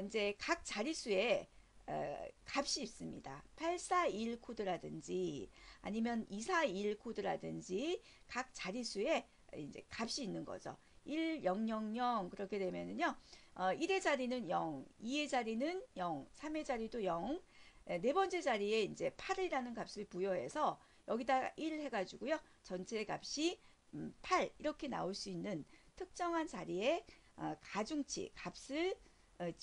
이제 각 자릿수에 값이 있습니다. 8421 코드라든지 아니면 2421 코드라든지 각 자릿수에 이제 값이 있는 거죠. 1, 0, 0, 0 그렇게 되면은요, 1의 자리는 0, 2의 자리는 0, 3의 자리도 0, 네 번째 자리에 이제 8이라는 값을 부여해서 여기다 1 해가지고요. 전체 값이 8 이렇게 나올 수 있는 특정한 자리에 가중치 값을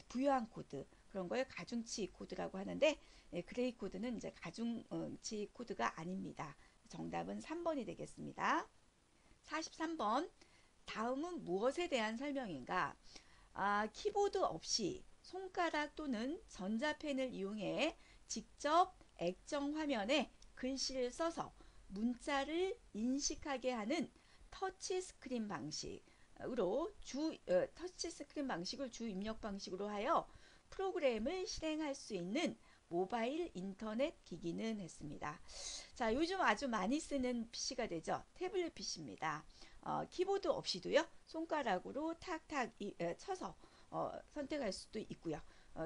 부여한 코드 그런 걸 가중치 코드라고 하는데 그레이 코드는 이제 가중치 코드가 아닙니다. 정답은 3번이 되겠습니다. 43번. 다음은 무엇에 대한 설명인가? 키보드 없이 손가락 또는 전자펜을 이용해 직접 액정 화면에 글씨를 써서 문자를 인식하게 하는 터치 스크린 방식으로 터치 스크린 방식을 주 입력 방식으로 하여 프로그램을 실행할 수 있는 모바일 인터넷 기기는 했습니다. 자, 요즘 아주 많이 쓰는 PC가 되죠. 태블릿 PC입니다. 키보드 없이도요. 손가락으로 탁탁 쳐서 선택할 수도 있고요.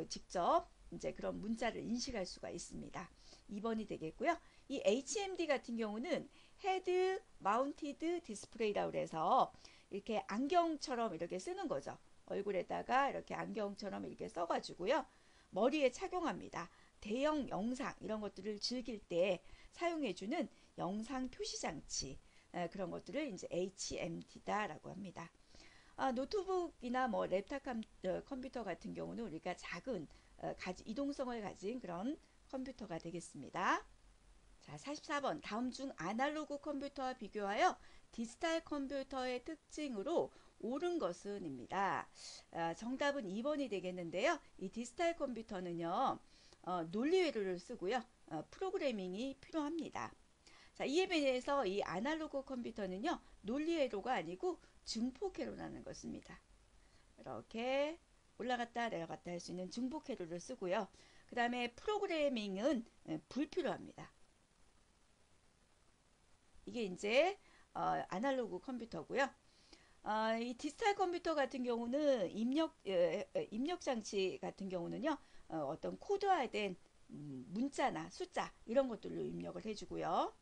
직접 이제 그런 문자를 인식할 수가 있습니다. 2번이 되겠고요. 이 HMD 같은 경우는 헤드 마운티드 디스플레이라고 해서 이렇게 안경처럼 이렇게 쓰는 거죠. 얼굴에다가 이렇게 안경처럼 이렇게 써가지고요. 머리에 착용합니다. 대형 영상 이런 것들을 즐길 때 사용해주는 영상 표시 장치 그런 것들을 이제 HMD다라고 합니다. 노트북이나 뭐 랩탑 컴퓨터 같은 경우는 우리가 작은 이동성을 가진 그런 컴퓨터가 되겠습니다. 자, 44번 다음 중 아날로그 컴퓨터와 비교하여 디지털 컴퓨터의 특징으로 옳은 것은 입니다. 정답은 2번이 되겠는데요. 이 디지털 컴퓨터는요. 논리회로를 쓰고요. 프로그래밍이 필요합니다. 자, 이에 비해서 이 아날로그 컴퓨터는요. 논리회로가 아니고 증폭회로라는 것입니다. 이렇게 올라갔다 내려갔다 할 수 있는 증폭회로를 쓰고요. 그 다음에 프로그래밍은 불필요합니다. 이게 이제 아날로그 컴퓨터고요. 이 디지털 컴퓨터 같은 경우는 입력 장치 같은 경우는요. 어떤 코드화된 문자나 숫자 이런 것들로 입력을 해주고요.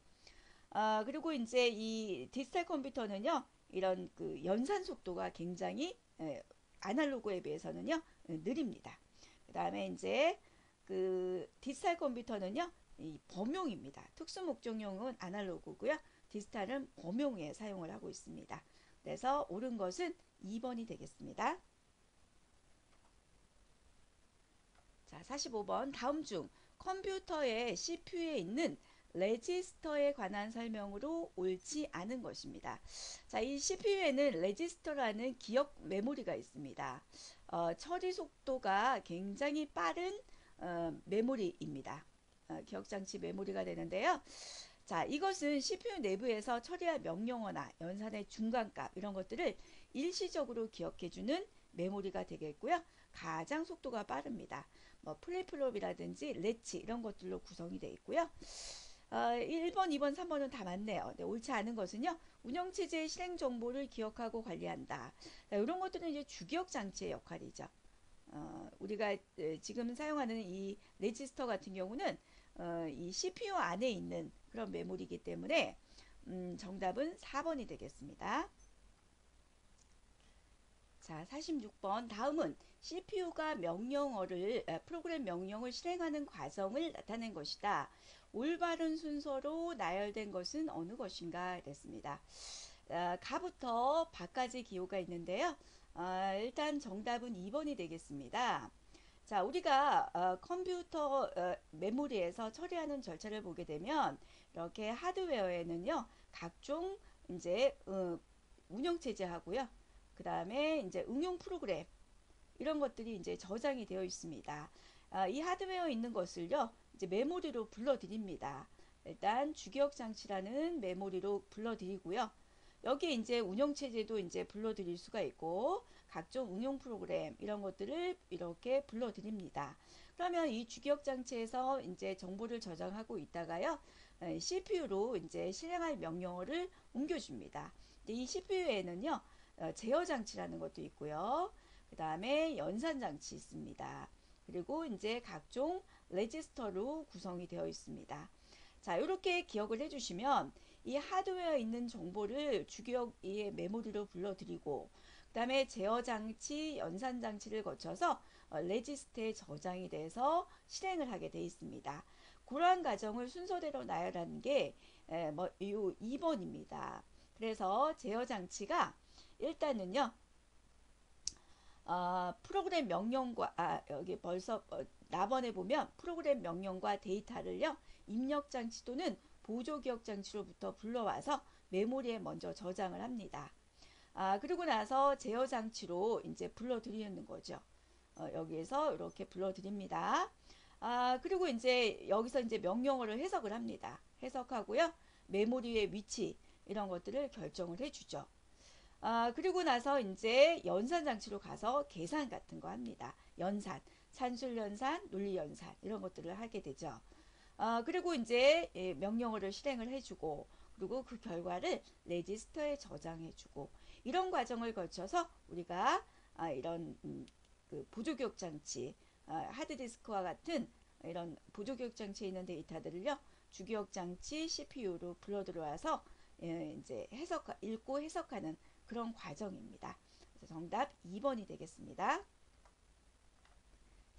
그리고 이제 이 디지털 컴퓨터는요. 이런 그 연산 속도가 굉장히 아날로그에 비해서는요. 느립니다. 그 다음에 이제 그 디지털 컴퓨터는요. 이 범용입니다. 특수 목적용은 아날로그고요. 디지털은 범용에 사용을 하고 있습니다. 그래서 옳은 것은 2번이 되겠습니다. 자, 45번 다음 중 컴퓨터의 CPU에 있는 레지스터에 관한 설명으로 옳지 않은 것입니다. 자, 이 CPU에는 레지스터라는 기억 메모리가 있습니다. 처리 속도가 굉장히 빠른 메모리입니다. 기억장치 메모리가 되는데요. 자, 이것은 CPU 내부에서 처리할 명령어나 연산의 중간값 이런 것들을 일시적으로 기억해주는 메모리가 되겠고요. 가장 속도가 빠릅니다. 뭐 플립플롭이라든지 레치 이런 것들로 구성이 되어 있고요. 1번, 2번, 3번은 다 맞네요. 네, 옳지 않은 것은요. 운영체제의 실행 정보를 기억하고 관리한다. 자, 이런 것들은 이제 주기억 장치의 역할이죠. 우리가 지금 사용하는 이 레지스터 같은 경우는 이 CPU 안에 있는 그런 메모리이기 때문에 정답은 4번이 되겠습니다. 자, 46번 다음은 CPU가 프로그램 명령을 실행하는 과정을 나타낸 것이다. 올바른 순서로 나열된 것은 어느 것인가 됐습니다. 가부터 바까지 기호가 있는데요. 일단 정답은 2번이 되겠습니다. 자, 우리가 컴퓨터 메모리에서 처리하는 절차를 보게 되면 이렇게 하드웨어에는요 각종 이제 운영체제하고요. 그 다음에 이제 응용 프로그램 이런 것들이 이제 저장이 되어 있습니다. 이 하드웨어에 있는 것을요 이제 메모리로 불러드립니다. 일단 주기억 장치라는 메모리로 불러드리고요. 여기에 이제 운영체제도 이제 불러드릴 수가 있고 각종 응용 프로그램 이런 것들을 이렇게 불러드립니다. 그러면 이 주기억 장치에서 이제 정보를 저장하고 있다가요 CPU로 이제 실행할 명령어를 옮겨줍니다. 이 CPU에는요 제어 장치라는 것도 있고요. 그 다음에 연산 장치 있습니다. 그리고 이제 각종 레지스터로 구성이 되어 있습니다. 자, 이렇게 기억을 해주시면 이 하드웨어에 있는 정보를 주기억의 메모리로 불러들이고 그 다음에 제어 장치, 연산 장치를 거쳐서 레지스터에 저장이 돼서 실행을 하게 되어 있습니다. 그러한 과정을 순서대로 나열하는 게 뭐 2번입니다. 그래서 제어 장치가 일단은요. 프로그램 명령과 여기 벌써 나번에 보면 프로그램 명령과 데이터를요 입력 장치 또는 보조 기억 장치로부터 불러와서 메모리에 먼저 저장을 합니다. 그리고 나서 제어 장치로 이제 불러들이는 거죠. 여기에서 이렇게 불러드립니다. 그리고 이제 여기서 이제 명령어를 해석을 합니다. 해석하고요. 메모리의 위치 이런 것들을 결정을 해주죠. 그리고 나서 이제 연산 장치로 가서 계산 같은 거 합니다. 연산, 산술 연산, 논리 연산 이런 것들을 하게 되죠. 그리고 이제 명령어를 실행을 해주고 그리고 그 결과를 레지스터에 저장해주고 이런 과정을 거쳐서 우리가 이런 그 보조교육 장치, 하드디스크와 같은 이런 보조교육 장치에 있는 데이터들을요 주기억 장치 CPU로 불러 들어와서 이제 읽고 해석하는 그런 과정입니다. 그래서 정답 2번이 되겠습니다.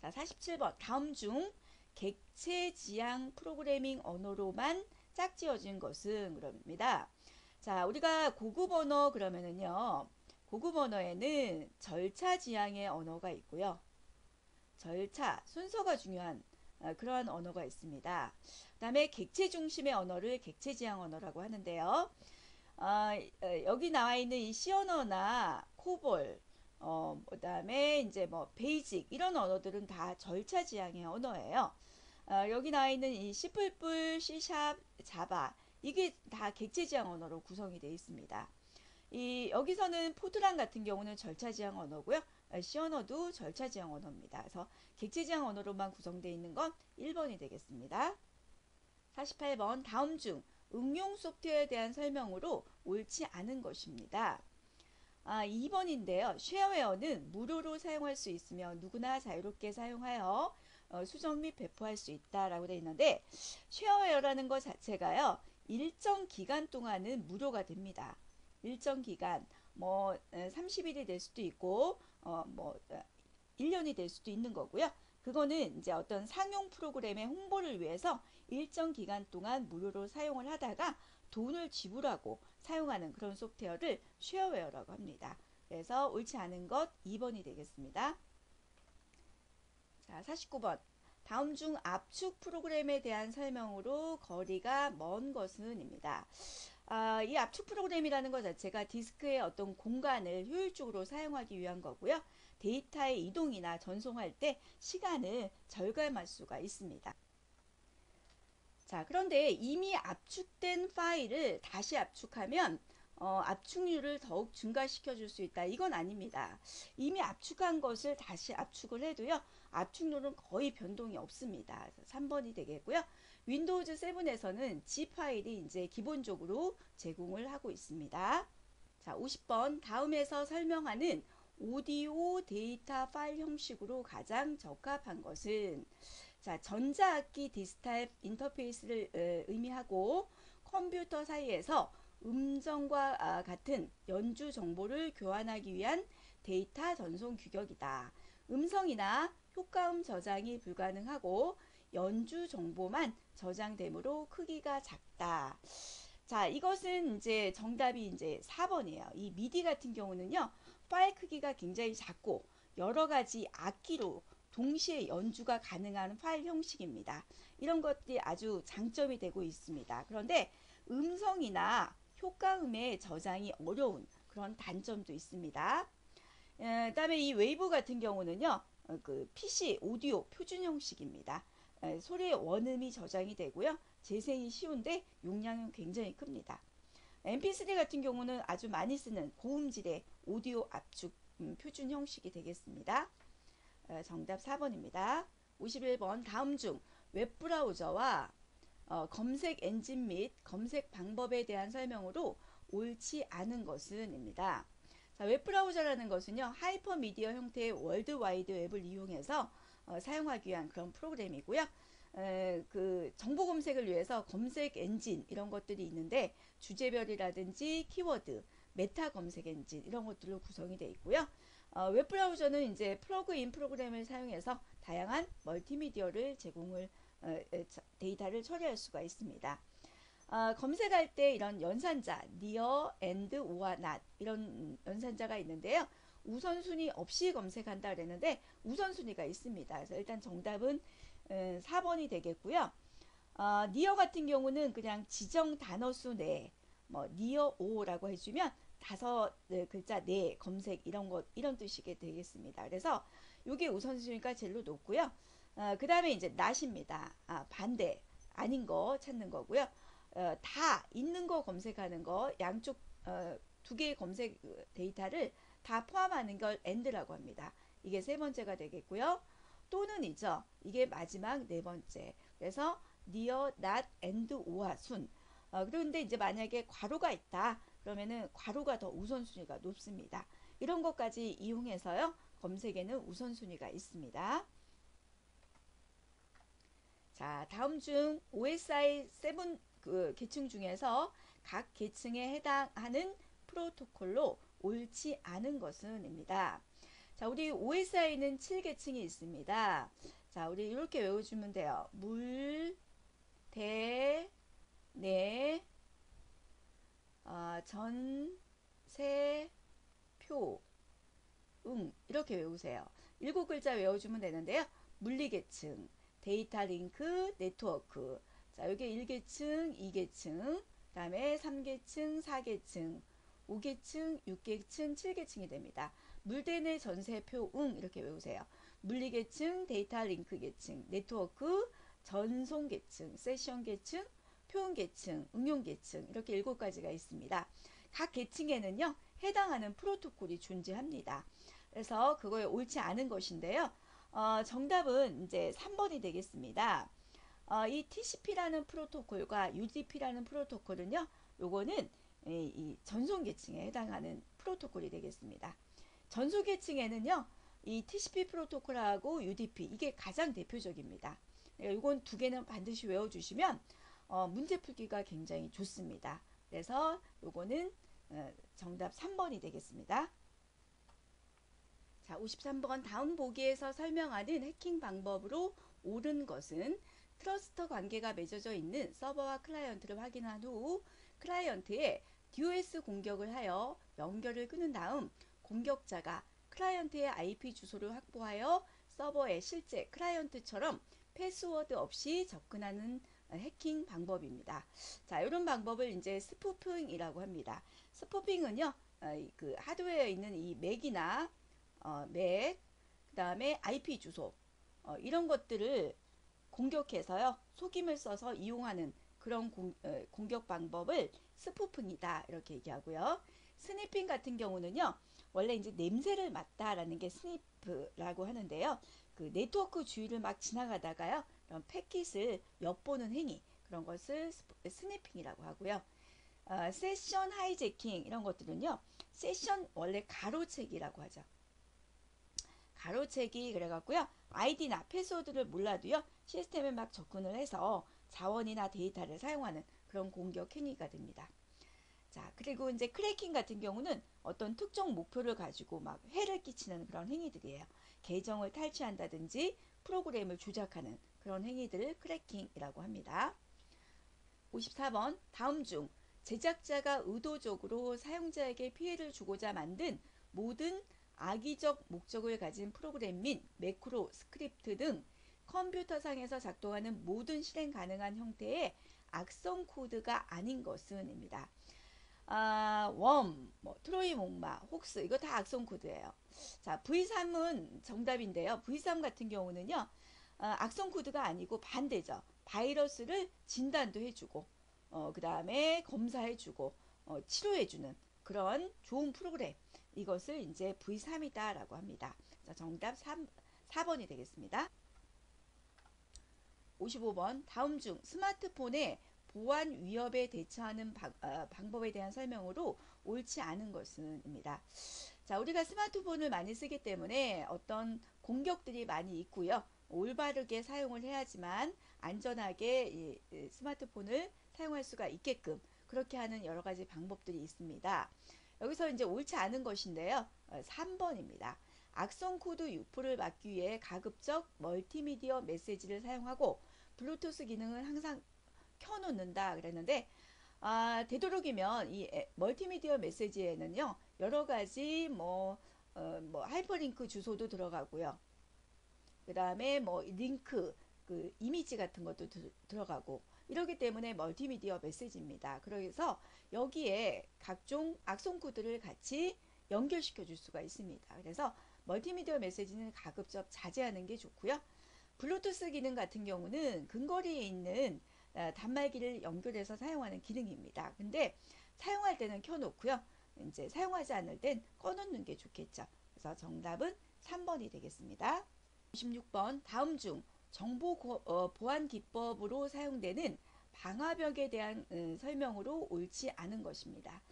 자, 47번. 다음 중 객체 지향 프로그래밍 언어로만 짝지어진 것은 그럽니다. 자, 우리가 고급 언어 그러면은요. 고급 언어에는 절차 지향의 언어가 있고요. 절차, 순서가 중요한 그러한 언어가 있습니다. 그 다음에 객체 중심의 언어를 객체 지향 언어라고 하는데요. 여기 나와 있는 이 C 언어나 코볼, 그 다음에 이제 뭐 베이직 이런 언어들은 다 절차 지향의 언어예요. 여기 나와 있는 이 C++, C#, 자바 이게 다 객체 지향 언어로 구성이 되어 있습니다. 여기서는 포트란 같은 경우는 절차 지향 언어고요. C 언어도 절차 지향 언어입니다. 그래서 객체 지향 언어로만 구성되어 있는 건 1번이 되겠습니다. 48번. 다음 중 응용 소프트웨어에 대한 설명으로 옳지 않은 것입니다. 2번인데요. 쉐어웨어는 무료로 사용할 수 있으며 누구나 자유롭게 사용하여 수정 및 배포할 수 있다라고 되어 있는데 쉐어웨어라는 것 자체가요. 일정 기간 동안은 무료가 됩니다. 일정 기간 뭐 30일이 될 수도 있고 뭐 1년이 될 수도 있는 거고요. 그거는 이제 어떤 상용 프로그램의 홍보를 위해서 일정 기간 동안 무료로 사용을 하다가 돈을 지불하고 사용하는 그런 소프트웨어를 쉐어웨어라고 합니다. 그래서 옳지 않은 것 2번이 되겠습니다. 자, 49번. 다음 중 압축 프로그램에 대한 설명으로 거리가 먼 것은입니다. 이 압축 프로그램이라는 것 자체가 디스크의 어떤 공간을 효율적으로 사용하기 위한 거고요. 데이터의 이동이나 전송할 때 시간을 절감할 수가 있습니다. 자, 그런데 이미 압축된 파일을 다시 압축하면 압축률을 더욱 증가시켜 줄 수 있다. 이건 아닙니다. 이미 압축한 것을 다시 압축을 해도요. 압축률은 거의 변동이 없습니다. 3번이 되겠고요. 윈도우즈 7에서는 zip 파일이 이제 기본적으로 제공을 하고 있습니다. 자, 50번. 다음에서 설명하는 오디오 데이터 파일 형식으로 가장 적합한 것은 자, 전자악기 디지털 인터페이스를 의미하고 컴퓨터 사이에서 음성과 같은 연주 정보를 교환하기 위한 데이터 전송 규격이다. 음성이나 효과음 저장이 불가능하고 연주 정보만 저장되므로 크기가 작다. 자, 이것은 이제 정답이 이제 4번이에요. 이 미디 같은 경우는요, 파일 크기가 굉장히 작고 여러 가지 악기로 동시에 연주가 가능한 파일 형식입니다. 이런 것들이 아주 장점이 되고 있습니다. 그런데 음성이나 효과음의 저장이 어려운 그런 단점도 있습니다. 그다음에 이 웨이브 같은 경우는요, 그 PC 오디오 표준 형식입니다. 소리의 원음이 저장이 되고요, 재생이 쉬운데 용량은 굉장히 큽니다. MP3 같은 경우는 아주 많이 쓰는 고음질의 오디오 압축 표준 형식이 되겠습니다. 정답 4번입니다. 51번. 다음 중 웹브라우저와 검색 엔진 및 검색 방법에 대한 설명으로 옳지 않은 것은입니다. 자, 웹브라우저라는 것은요, 하이퍼미디어 형태의 월드와이드 웹을 이용해서 사용하기 위한 그런 프로그램이고요. 그 정보 검색을 위해서 검색 엔진 이런 것들이 있는데 주제별이라든지 키워드, 메타 검색 엔진 이런 것들로 구성이 되어 있고요. 웹브라우저는 이제 플러그인 프로그램을 사용해서 다양한 멀티미디어를 제공을 데이터를 처리할 수가 있습니다. 검색할 때 이런 연산자 near, and, or not 이런 연산자가 있는데요. 우선순위 없이 검색한다 그랬는데 우선순위가 있습니다. 그래서 일단 정답은 4번이 되겠고요. near 같은 경우는 그냥 지정 단어 수 내에 뭐 near o라고 해주면 5 글자 내 검색 이런 뜻이 되겠습니다. 그래서 이게 우선순위가 제일 높고요. 그 다음에 이제 not입니다. 반대 아닌 거 찾는 거고요. 다 있는 거 검색하는 거 양쪽 두 개의 검색 데이터를 다 포함하는 걸 and라고 합니다. 이게 세 번째가 되겠고요. 또는이죠. 이게 마지막 네 번째. 그래서 near, not, and, or와 순. 그런데 이제 만약에 괄호가 있다. 그러면은 괄호가 더 우선순위가 높습니다. 이런 것까지 이용해서요. 검색에는 우선순위가 있습니다. 자, 다음 중 OSI 7 계층 중에서 각 계층에 해당하는 프로토콜로 옳지 않은 것은입니다. 자, 우리 OSI는 7계층이 있습니다. 자, 우리 이렇게 외워주면 돼요. 물, 대, 내, 전, 세, 표, 이렇게 외우세요. 7글자 외워주면 되는데요. 물리계층, 데이터 링크, 네트워크. 자, 여기 1계층, 2계층, 그 다음에 3계층, 4계층, 5계층, 6계층, 7계층이 됩니다. 물대내 전세표 이렇게 외우세요. 물리계층, 데이터 링크 계층, 네트워크, 전송 계층, 세션 계층, 표현 계층, 응용 계층 이렇게 7가지가 있습니다. 각 계층에는요. 해당하는 프로토콜이 존재합니다. 그래서 그거에 옳지 않은 것인데요. 정답은 이제 3번이 되겠습니다. 이 TCP라는 프로토콜과 UDP라는 프로토콜은요. 요거는 이 전송 계층에 해당하는 프로토콜이 되겠습니다. 전송 계층에는요. 이 TCP 프로토콜하고 UDP 이게 가장 대표적입니다. 이건 두 개는 반드시 외워주시면 문제 풀기가 굉장히 좋습니다. 그래서 요거는 정답 3번이 되겠습니다. 자, 53번 다음 보기에서 설명하는 해킹 방법으로 옳은 것은 트러스터 관계가 맺어져 있는 서버와 클라이언트를 확인한 후 클라이언트에 DOS 공격을 하여 연결을 끊은 다음 공격자가 클라이언트의 IP 주소를 확보하여 서버의 실제 클라이언트처럼 패스워드 없이 접근하는 해킹 방법입니다. 자, 이런 방법을 이제 스푸핑이라고 합니다. 스푸핑은요, 그 하드웨어에 있는 이 맥이나 맥, 그 다음에 IP 주소, 이런 것들을 공격해서요, 속임을 써서 이용하는 그런 공격 방법을 스푸핑이다. 이렇게 얘기하고요. 스니핑 같은 경우는요, 원래 이제 냄새를 맡다라는 게 스니프라고 하는데요. 그 네트워크 주위를 막 지나가다가요, 그런 패킷을 엿보는 행위, 그런 것을 스니핑이라고 하고요. 세션 하이제킹 이런 것들은요, 세션 원래 가로채기라고 하죠. 가로채기 그래갖고요, 아이디나 패스워드를 몰라도요, 시스템에 막 접근을 해서 자원이나 데이터를 사용하는 그런 공격 행위가 됩니다. 자, 그리고 이제 크래킹 같은 경우는 어떤 특정 목표를 가지고 막 해를 끼치는 그런 행위들이에요. 계정을 탈취한다든지 프로그램을 조작하는 그런 행위들을 크래킹이라고 합니다. 54번 다음 중 제작자가 의도적으로 사용자에게 피해를 주고자 만든 모든 악의적 목적을 가진 프로그램 및 매크로, 스크립트 등 컴퓨터상에서 작동하는 모든 실행 가능한 형태의 악성 코드가 아닌 것은입니다. 웜, 트로이 목마, 혹스 이거 다 악성 코드예요. 자, V3은 정답인데요. V3 같은 경우는요. 악성 코드가 아니고 반대죠. 바이러스를 진단도 해주고 그 다음에 검사해주고 치료해주는 그런 좋은 프로그램 이것을 이제 V3이다 라고 합니다. 자, 정답 4번이 되겠습니다. 55번 다음 중 스마트폰의 보안 위협에 대처하는 방법에 대한 설명으로 옳지 않은 것은입니다. 자, 우리가 스마트폰을 많이 쓰기 때문에 어떤 공격들이 많이 있고요. 올바르게 사용을 해야지만 안전하게 이 스마트폰을 사용할 수가 있게끔 그렇게 하는 여러 가지 방법들이 있습니다. 여기서 이제 옳지 않은 것인데요. 3번입니다. 악성 코드 유포를 막기 위해 가급적 멀티미디어 메시지를 사용하고 블루투스 기능을 항상 켜놓는다 그랬는데 되도록이면 이 멀티미디어 메시지에는요 여러 가지 뭐 하이퍼링크 주소도 들어가고요. 그 다음에 뭐 링크 그 이미지 같은 것도 들어가고 이러기 때문에 멀티미디어 메시지입니다. 그래서 여기에 각종 악성 코드를 같이 연결시켜 줄 수가 있습니다. 그래서 멀티미디어 메시지는 가급적 자제하는 게 좋고요. 블루투스 기능 같은 경우는 근거리에 있는 단말기를 연결해서 사용하는 기능입니다. 근데 사용할 때는 켜놓고요. 이제 사용하지 않을 땐 꺼놓는 게 좋겠죠. 그래서 정답은 3번이 되겠습니다. 26번 다음 중 정보 보안 기법으로 사용되는 방화벽에 대한 설명으로 옳지 않은 것입니다.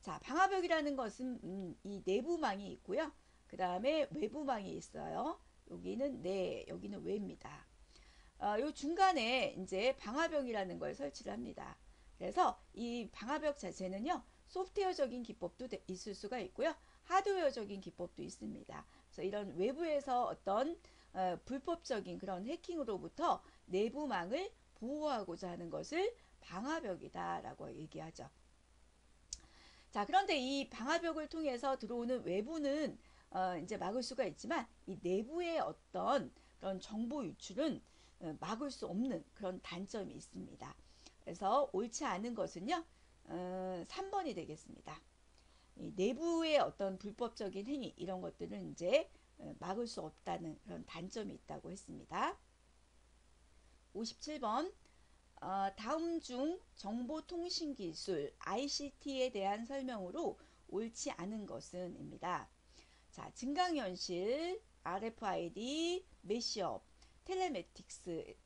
자, 방화벽이라는 것은 이 내부망이 있고요. 그 다음에 외부망이 있어요. 여기는 내, 여기는 외입니다. 요 중간에 이제 방화벽이라는 걸 설치를 합니다. 그래서 이 방화벽 자체는요, 소프트웨어적인 기법도 있을 수가 있고요, 하드웨어적인 기법도 있습니다. 그래서 이런 외부에서 어떤 불법적인 그런 해킹으로부터 내부망을 보호하고자 하는 것을 방화벽이다라고 얘기하죠. 자, 그런데 이 방화벽을 통해서 들어오는 외부는 이제 막을 수가 있지만 이 내부의 어떤 그런 정보 유출은 막을 수 없는 그런 단점이 있습니다. 그래서 옳지 않은 것은요, 3번이 되겠습니다. 이 내부의 어떤 불법적인 행위 이런 것들은 이제 막을 수 없다는 그런 단점이 있다고 했습니다. 57번 다음 중 정보통신기술 ICT에 대한 설명으로 옳지 않은 것은 입니다. 자, 증강현실, RFID, 메시업, 텔레매틱스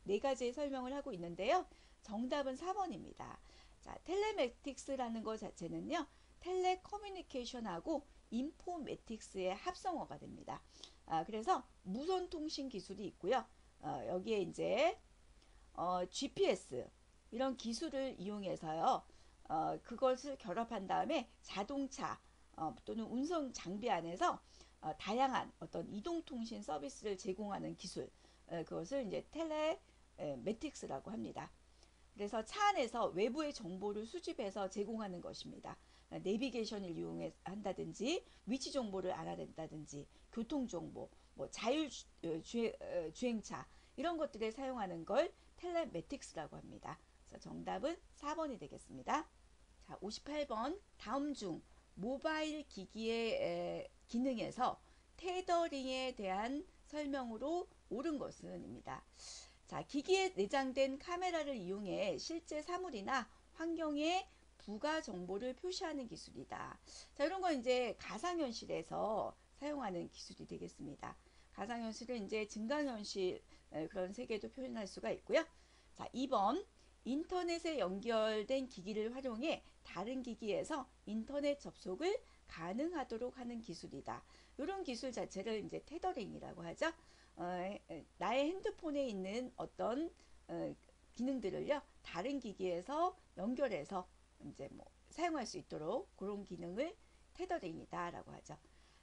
네 가지의 설명을 하고 있는데요. 정답은 4번입니다. 자, 텔레매틱스라는 것 자체는요, 텔레커뮤니케이션하고 인포매틱스의 합성어가 됩니다. 그래서 무선통신 기술이 있고요. 여기에 이제 GPS 이런 기술을 이용해서요, 그것을 결합한 다음에 자동차 또는 운송 장비 안에서 다양한 어떤 이동통신 서비스를 제공하는 기술, 그것을 이제 텔레매틱스라고 합니다. 그래서 차 안에서 외부의 정보를 수집해서 제공하는 것입니다. 내비게이션을 이용한다든지 위치 정보를 알아낸다든지 교통정보, 뭐 자율주행차 이런 것들에 사용하는 걸 텔레매틱스라고 합니다. 그래서 정답은 4번이 되겠습니다. 자, 58번 다음 중 모바일 기기의 기능에서 테더링에 대한 설명으로 옳은 것은 입니다. 자, 기기에 내장된 카메라를 이용해 실제 사물이나 환경의 부가 정보를 표시하는 기술이다. 자, 이런 건 이제 가상현실에서 사용하는 기술이 되겠습니다. 가상현실은 이제 증강현실 그런 세계도 표현할 수가 있고요. 자, 2번 인터넷에 연결된 기기를 활용해 다른 기기에서 인터넷 접속을 가능하도록 하는 기술이다. 이런 기술 자체를 이제 테더링이라고 하죠. 나의 핸드폰에 있는 어떤 기능들을요, 다른 기기에서 연결해서 이제 뭐 사용할 수 있도록 그런 기능을 테더링이다라고 하죠.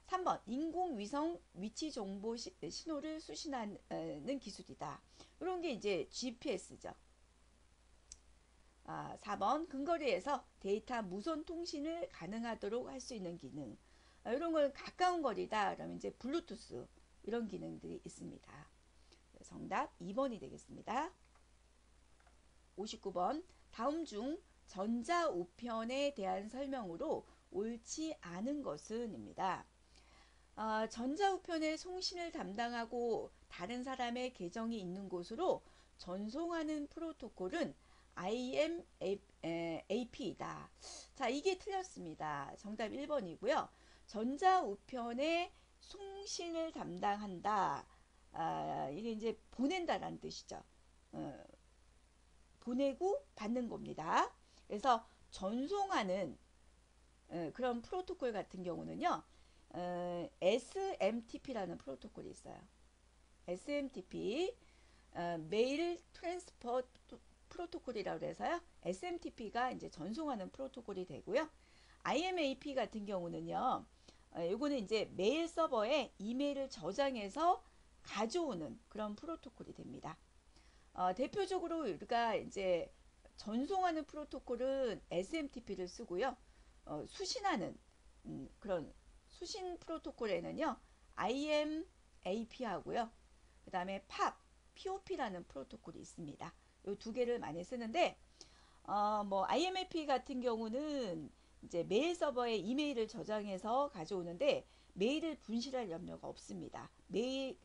3번 인공위성 위치 정보 신호를 수신하는 기술이다. 이런 게 이제 GPS죠. 4번 근거리에서 데이터 무선 통신을 가능하도록 할 수 있는 기능. 이런 걸 가까운 거리다 그러면 이제 블루투스 이런 기능들이 있습니다. 정답 2번이 되겠습니다. 59번 다음 중 전자우편에 대한 설명으로 옳지 않은 것은 입니다. 전자우편의 송신을 담당하고 다른 사람의 계정이 있는 곳으로 전송하는 프로토콜은 IMAP이다. 자, 이게 틀렸습니다. 정답 1번이고요. 전자우편의 송신을 담당한다. 이게 이제 보낸다라는 뜻이죠. 보내고 받는 겁니다. 그래서 전송하는 그런 프로토콜 같은 경우는요, SMTP라는 프로토콜이 있어요. SMTP, 메일 트랜스퍼 프로토콜이라고 해서요, SMTP가 이제 전송하는 프로토콜이 되고요. IMAP 같은 경우는요, 요거는 이제 메일 서버에 이메일을 저장해서 가져오는 그런 프로토콜이 됩니다. 대표적으로 우리가 이제 전송하는 프로토콜은 SMTP를 쓰고요. 수신하는 그런 수신 프로토콜에는요, IMAP 하고요. 그 다음에 POP라는 프로토콜이 있습니다. 이 두 개를 많이 쓰는데, 뭐 IMAP 같은 경우는 이제 메일 서버에 이메일을 저장해서 가져오는데, 메일을 분실할 염려가 없습니다. 메일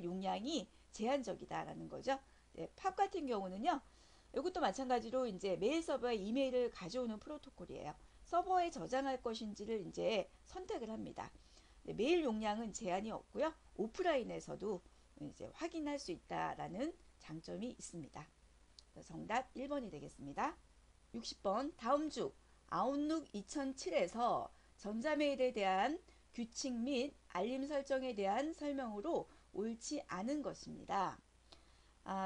용량이 제한적이다라는 거죠. 네, 팝 같은 경우는요. 이것도 마찬가지로 이제 메일 서버에 이메일을 가져오는 프로토콜이에요. 서버에 저장할 것인지를 이제 선택을 합니다. 네, 메일 용량은 제한이 없고요. 오프라인에서도 이제 확인할 수 있다라는 장점이 있습니다. 정답 1번이 되겠습니다. 60번 다음 중 아웃룩 2007에서 전자메일에 대한 규칙 및 알림 설정에 대한 설명으로 옳지 않은 것입니다.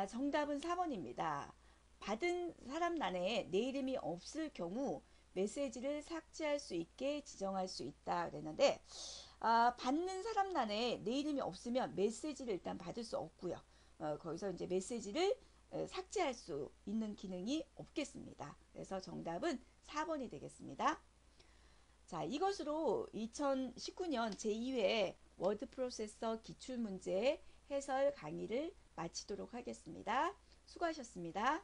정답은 4번입니다. 받은 사람란에 내 이름이 없을 경우 메시지를 삭제할 수 있게 지정할 수 있다 그랬는데 받는 사람란에 내 이름이 없으면 메시지를 일단 받을 수 없고요. 거기서 이제 메시지를 삭제할 수 있는 기능이 없겠습니다. 그래서 정답은 4번이 되겠습니다. 자, 이것으로 2019년 제2회 워드 프로세서 기출문제 해설 강의를 마치도록 하겠습니다. 수고하셨습니다.